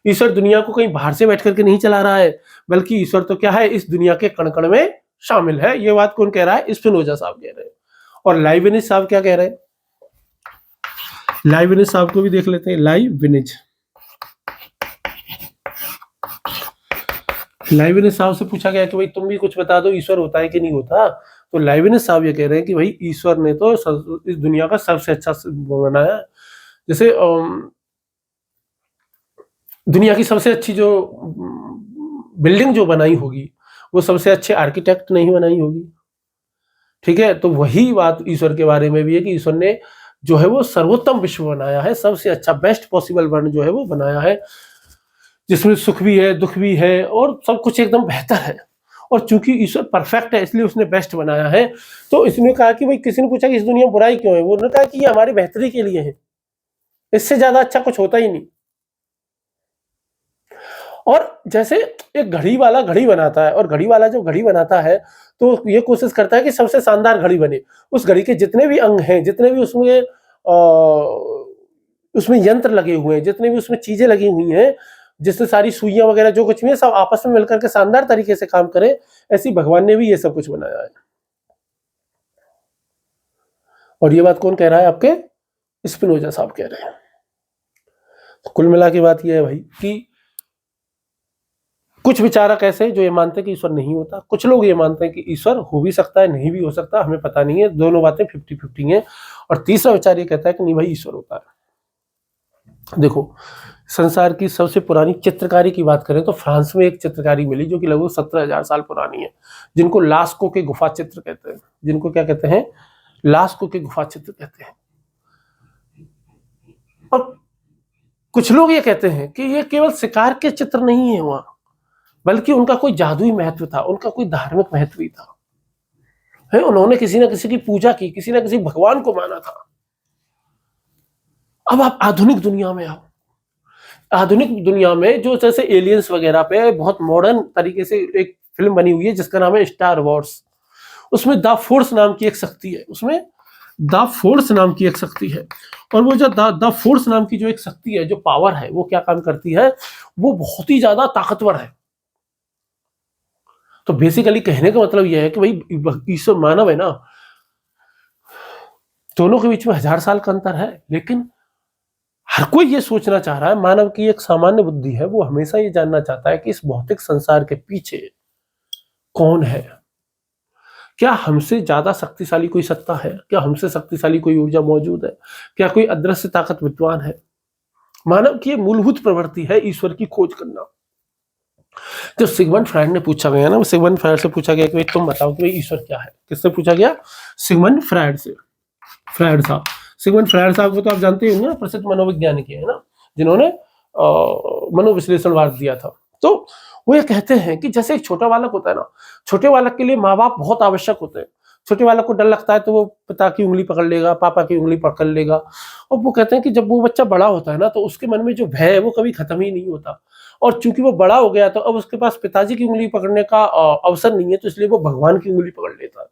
A: ईश्वर दुनिया को कहीं बाहर से बैठ करके नहीं चला रहा है, बल्कि ईश्वर तो क्या है, इस दुनिया के कण कण में शामिल है। ये बात कौन कह रहा है, स्पिनोजा साहब कह रहे हैं। और लाइबनिज साहब क्या कह रहे हैं, लाइबनिज साहब को भी देख लेते हैं। लाइबनिज साहब से पूछा गया कि भाई तुम भी कुछ बता दो, ईश्वर होता है कि नहीं होता। तो लाइबनिज साहब ये कह रहे हैं कि भाई ईश्वर ने तो इस दुनिया का सबसे अच्छा बनाया। जैसे दुनिया की सबसे अच्छी जो बिल्डिंग जो बनाई होगी, वो सबसे अच्छे आर्किटेक्ट नहीं बनाई होगी। ठीक है, तो वही बात ईश्वर के बारे में भी है कि ईश्वर ने जो है वो सर्वोत्तम विश्व बनाया है, सबसे अच्छा बेस्ट पॉसिबल वर्ल्ड जो है वो बनाया है, जिसमें सुख भी है, दुख भी है, और सब कुछ एकदम बेहतर है। और चूंकि ईश्वर परफेक्ट है इसलिए उसने बेस्ट बनाया है। तो इसने कहा कि भाई, किसी ने पूछा कि इस दुनिया में बुराई क्यों है, वो उन्होंने कहा कि ये हमारी बेहतरी के लिए है, इससे ज्यादा अच्छा कुछ होता ही नहीं। और जैसे एक घड़ी वाला घड़ी बनाता है, और घड़ी वाला जब घड़ी बनाता है तो ये कोशिश करता है कि सबसे शानदार घड़ी बने। उस घड़ी के जितने भी अंग हैं, जितने भी उसमें यंत्र लगे हुए हैं, जितने भी उसमें चीजें लगी हुई हैं, जिससे सारी सुइयां वगैरह जो कुछ भी है, सब आपस में मिलकर के शानदार तरीके से काम करे, ऐसी भगवान ने भी ये सब कुछ बनाया है। और ये बात कौन कह रहा है, आपके स्पिनोजा साहब कह रहे हैं। तो कुल मिला के बात यह है भाई कि कुछ विचारक ऐसे जो ये मानते हैं कि ईश्वर नहीं होता, कुछ लोग ये मानते हैं कि ईश्वर हो भी सकता है, नहीं भी हो सकता, हमें पता नहीं है, दोनों बातें 50-50 हैं। और तीसरा विचार ये कहता है कि नहीं भाई, ईश्वर होता है। देखो, संसार की सबसे पुरानी चित्रकारी की बात करें तो फ्रांस में एक चित्रकारी मिली जो कि लगभग 17,000 साल पुरानी है, जिनको लास्को के गुफा चित्र कहते हैं। जिनको क्या कहते हैं, लास्को के गुफा चित्र कहते हैं। और कुछ लोग ये कहते हैं कि ये केवल शिकार के चित्र नहीं है वहां, बल्कि उनका कोई जादुई महत्व था, उनका कोई धार्मिक महत्व भी था, है, उन्होंने किसी ना किसी की पूजा की, किसी ना किसी भगवान को माना था। अब आप आधुनिक दुनिया में आओ, आधुनिक दुनिया में जो जैसे एलियंस वगैरह पे बहुत मॉडर्न तरीके से एक फिल्म बनी हुई है जिसका नाम है स्टार वॉर्स। उसमें द फोर्स नाम की एक शक्ति है, उसमें द फोर्स नाम की एक शक्ति है, और वो जो द फोर्स नाम की जो एक शक्ति है, जो पावर है, वो क्या काम करती है, वो बहुत ही ज्यादा ताकतवर है। तो बेसिकली कहने का मतलब यह है कि भाई ईश्वर मानव है ना, दोनों के बीच में 1000 साल का अंतर है, लेकिन हर कोई ये सोचना चाह रहा है, मानव की एक सामान्य बुद्धि है, वो हमेशा ये जानना चाहता है कि इस भौतिक संसार के पीछे कौन है। क्या हमसे ज्यादा शक्तिशाली कोई सत्ता है? क्या हमसे शक्तिशाली कोई ऊर्जा मौजूद है? क्या कोई अदृश्य ताकत विद्वान है? मानव की मूलभूत प्रवृत्ति है ईश्वर की खोज करना। जब सिगमंड फ्रायड ने पूछा गया ना, सिगमंड फ्रायड से पूछा गया कि भाई तुम बताओ कि भाई ईश्वर क्या है, किससे पूछा गया? सिगमंड फ्रायड से। फ्रायड साहब, सिगमंड फ्रायड साहब को तो आप जानते ही होंगे, प्रसिद्ध मनोवैज्ञानिक है ना, जिन्होंने मनोविश्लेषणवाद दिया था। तो वो ये कहते हैं कि जैसे एक छोटा बालक होता है ना, छोटे बालक के लिए माँ बाप बहुत आवश्यक होते हैं। छोटे बालक को डर लगता है तो वो पिता की उंगली पकड़ लेगा, पापा की उंगली पकड़ लेगा। और वो कहते हैं कि जब वो बच्चा बड़ा होता है ना, तो उसके मन में जो भय है वो कभी खत्म ही नहीं होता। और चूंकि वो बड़ा हो गया तो अब उसके पास पिताजी की उंगली पकड़ने का अवसर नहीं है, तो इसलिए वो भगवान की उंगली पकड़ लेता है।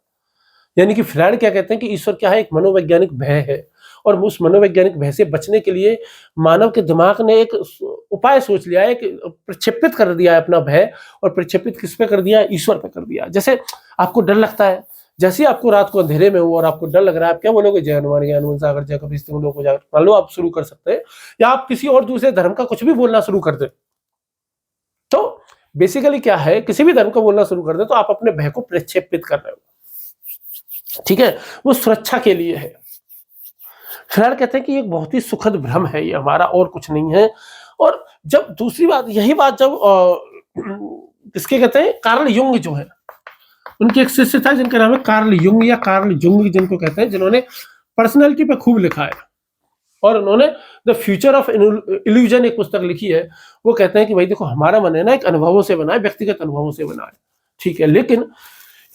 A: यानी कि फ्रायड क्या कहते हैं कि ईश्वर क्या है? एक मनोवैज्ञानिक भय है, और उस मनोवैज्ञानिक भय से बचने के लिए मानव के दिमाग ने एक उपाय सोच लिया है कि प्रक्षेपित कर दिया है अपना भय, और प्रक्षेपित किस पे कर दिया है? ईश्वर पे कर दिया। जैसे आपको डर लगता है, जैसे ही आपको रात को अंधेरे में हो और आपको डर लग रहा है, आप क्या बोलोगे? जय हनुमान ज्ञान सागर जय कपीस तिहुँ लोक उजागर। मान लो आप शुरू कर सकते हैं, या आप किसी और दूसरे धर्म का कुछ भी बोलना शुरू कर दे। तो बेसिकली क्या है, किसी भी धर्म को बोलना शुरू कर दे तो आप अपने भय को प्रक्षेपित कर रहे हो, ठीक है? वो सुरक्षा के लिए है। फ्रायड कहते हैं कि एक बहुत ही सुखद भ्रम है ये हमारा, और कुछ नहीं है। और जब दूसरी बात, यही बात जब किसके कहते हैं? कार्ल युंग जो है, उनके एक शिष्य था जिनका नाम है कार्ल युंग, या कार्ल जुंग जिनको कहते हैं, जिन्होंने पर्सनैलिटी पे खूब लिखा है, और उन्होंने द फ्यूचर ऑफ इल्यूजन एक पुस्तक लिखी है। वो कहते हैं कि भाई देखो, हमारा मन है ना, एक अनुभवों से बना है, व्यक्तिगत अनुभवों से बना है, ठीक है, लेकिन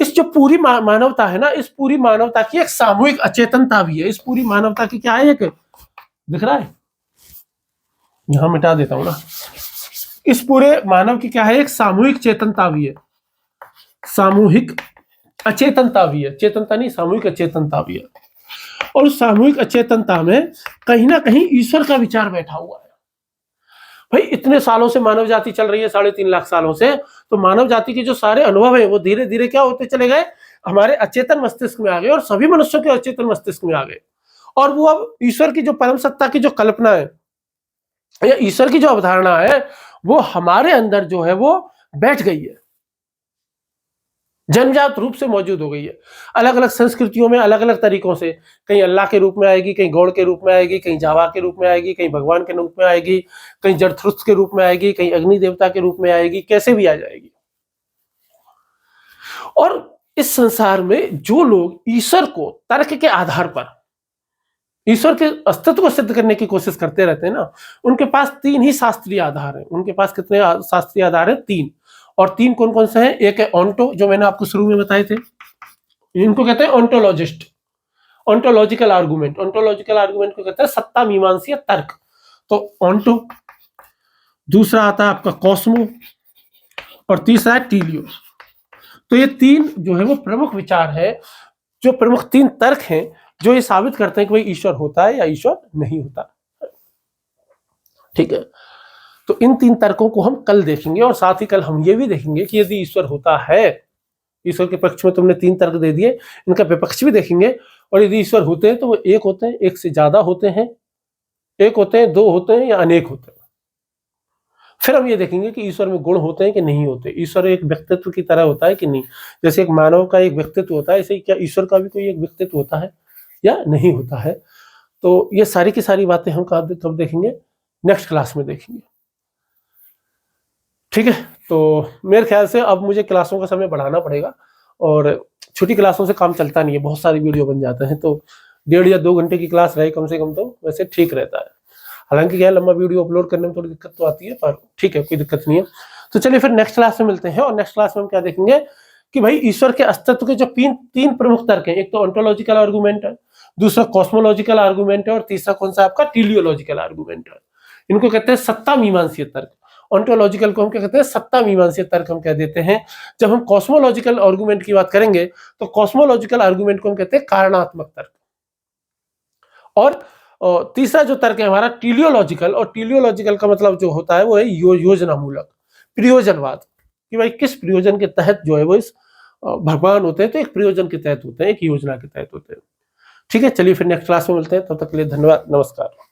A: इस जो पूरी मानवता है ना, इस पूरी मानवता की एक सामूहिक अचेतनता भी है। इस पूरी मानवता की क्या है? एक दिख रहा है, यहां मिटा देता हूं ना। इस पूरे मानव की क्या है? एक सामूहिक चेतनता भी है, सामूहिक अचेतनता भी है, चेतनता नहीं, सामूहिक अचेतनता भी है। और उस सामूहिक अचेतनता में कहीं ना कहीं ईश्वर का विचार बैठा हुआ है। भाई इतने सालों से मानव जाति चल रही है, 3.5 लाख सालों से, तो मानव जाति के जो सारे अनुभव है वो धीरे धीरे क्या होते चले गए? हमारे अचेतन मस्तिष्क में आ गए, और सभी मनुष्यों के अचेतन मस्तिष्क में आ गए। और वो अब ईश्वर की जो परम सत्ता की जो कल्पना है, या ईश्वर की जो अवधारणा है, वो हमारे अंदर जो है वो बैठ गई है, जन्मजात रूप से मौजूद हो गई है। अलग अलग संस्कृतियों में अलग अलग तरीकों से, कहीं अल्लाह के रूप में आएगी, कहीं गॉड के रूप में आएगी, कहीं जावा के रूप में आएगी, कहीं भगवान के रूप में आएगी, कहीं जरथुस्त्र के रूप में आएगी, कहीं अग्नि देवता के रूप में आएगी, कैसे भी आ जाएगी। और इस संसार में जो लोग ईश्वर को तर्क के आधार पर, ईश्वर के अस्तित्व को सिद्ध करने की कोशिश करते रहते हैं ना, उनके पास 3 ही शास्त्रीय आधार है। उनके पास कितने शास्त्रीय आधार है? 3। और 3 कौन कौन से हैं? एक है ऑन्टो, जो मैंने आपको शुरू में बताए थे, इनको कहते हैं ऑन्टोलॉजिस्ट, ऑन्टोलॉजिकल आर्गुमेंट। ऑन्टोलॉजिकल आर्गुमेंट को कहते हैं सत्ता मीमांसीय तर्क। तो ऑन्टो, दूसरा आता है आपका कॉस्मो, और तीसरा है टीलियो। तो ये 3 जो है वो प्रमुख विचार है, जो प्रमुख 3 तर्क हैं, जो ये साबित करते हैं कि भाई ईश्वर होता है या ईश्वर नहीं होता, ठीक है। तो इन 3 तर्कों को हम कल देखेंगे, और साथ ही कल हम ये भी देखेंगे कि यदि ईश्वर होता है, ईश्वर के पक्ष में तुमने 3 तर्क दे दिए, इनका विपक्ष भी देखेंगे। और यदि ईश्वर होते हैं तो वो एक होते हैं, एक से ज्यादा होते हैं, एक होते हैं, 2 होते हैं, या अनेक होते हैं। फिर हम ये देखेंगे कि ईश्वर में गुण होते हैं कि नहीं होते, ईश्वर एक व्यक्तित्व की तरह होता है कि नहीं। जैसे एक मानव का एक व्यक्तित्व होता है, ऐसे ही क्या ईश्वर का भी कोई एक व्यक्तित्व होता है या नहीं होता है। तो ये सारी की सारी बातें हम कब देखेंगे? नेक्स्ट क्लास में देखेंगे, ठीक है। तो मेरे ख्याल से अब मुझे क्लासों का समय बढ़ाना पड़ेगा, और छोटी क्लासों से काम चलता नहीं है, बहुत सारी वीडियो बन जाते हैं। तो 1.5 या 2 घंटे की क्लास रहे कम से कम, तो वैसे ठीक रहता है। हालांकि क्या लंबा वीडियो अपलोड करने में थोड़ी दिक्कत तो आती है, पर ठीक है, कोई दिक्कत नहीं है। तो चलिए फिर नेक्स्ट क्लास में मिलते हैं, और नेक्स्ट क्लास में हम क्या देखेंगे कि भाई ईश्वर के अस्तित्व के जो 3 प्रमुख तर्क हैं, एक तो ऑन्टोलॉजिकल आर्गुमेंट है, दूसरा कॉस्मोलॉजिकल आर्गुमेंट है, और तीसरा कौन सा आपका? टीलियोलॉजिकल आर्गुमेंट है। इनको कहते हैं सत्ता मीमांसीय तर्क। ऑन्टोलॉजिकल को हम क्या कहते हैं, सत्ता मीमांसीय तर्क हम कह देते हैं। जब हम कॉस्मोलॉजिकल आर्गुमेंट की बात करेंगे तो कॉस्मोलॉजिकल आर्गुमेंट को हम कहते हैं कारणात्मक तर्क। और तीसरा जो तर्क है हमारा टीलियोलॉजिकल, और टीलियोलॉजिकल का मतलब जो होता है वो है योजनामूलक, प्रयोजनवाद, कि भाई किस प्रयोजन के तहत जो है वो इस भगवान होते हैं तो एक प्रयोजन के तहत होते हैं, एक योजना के तहत होते हैं। ठीक है, चलिए फिर नेक्स्ट क्लास में मिलते हैं, तब तक के लिए धन्यवाद, नमस्कार।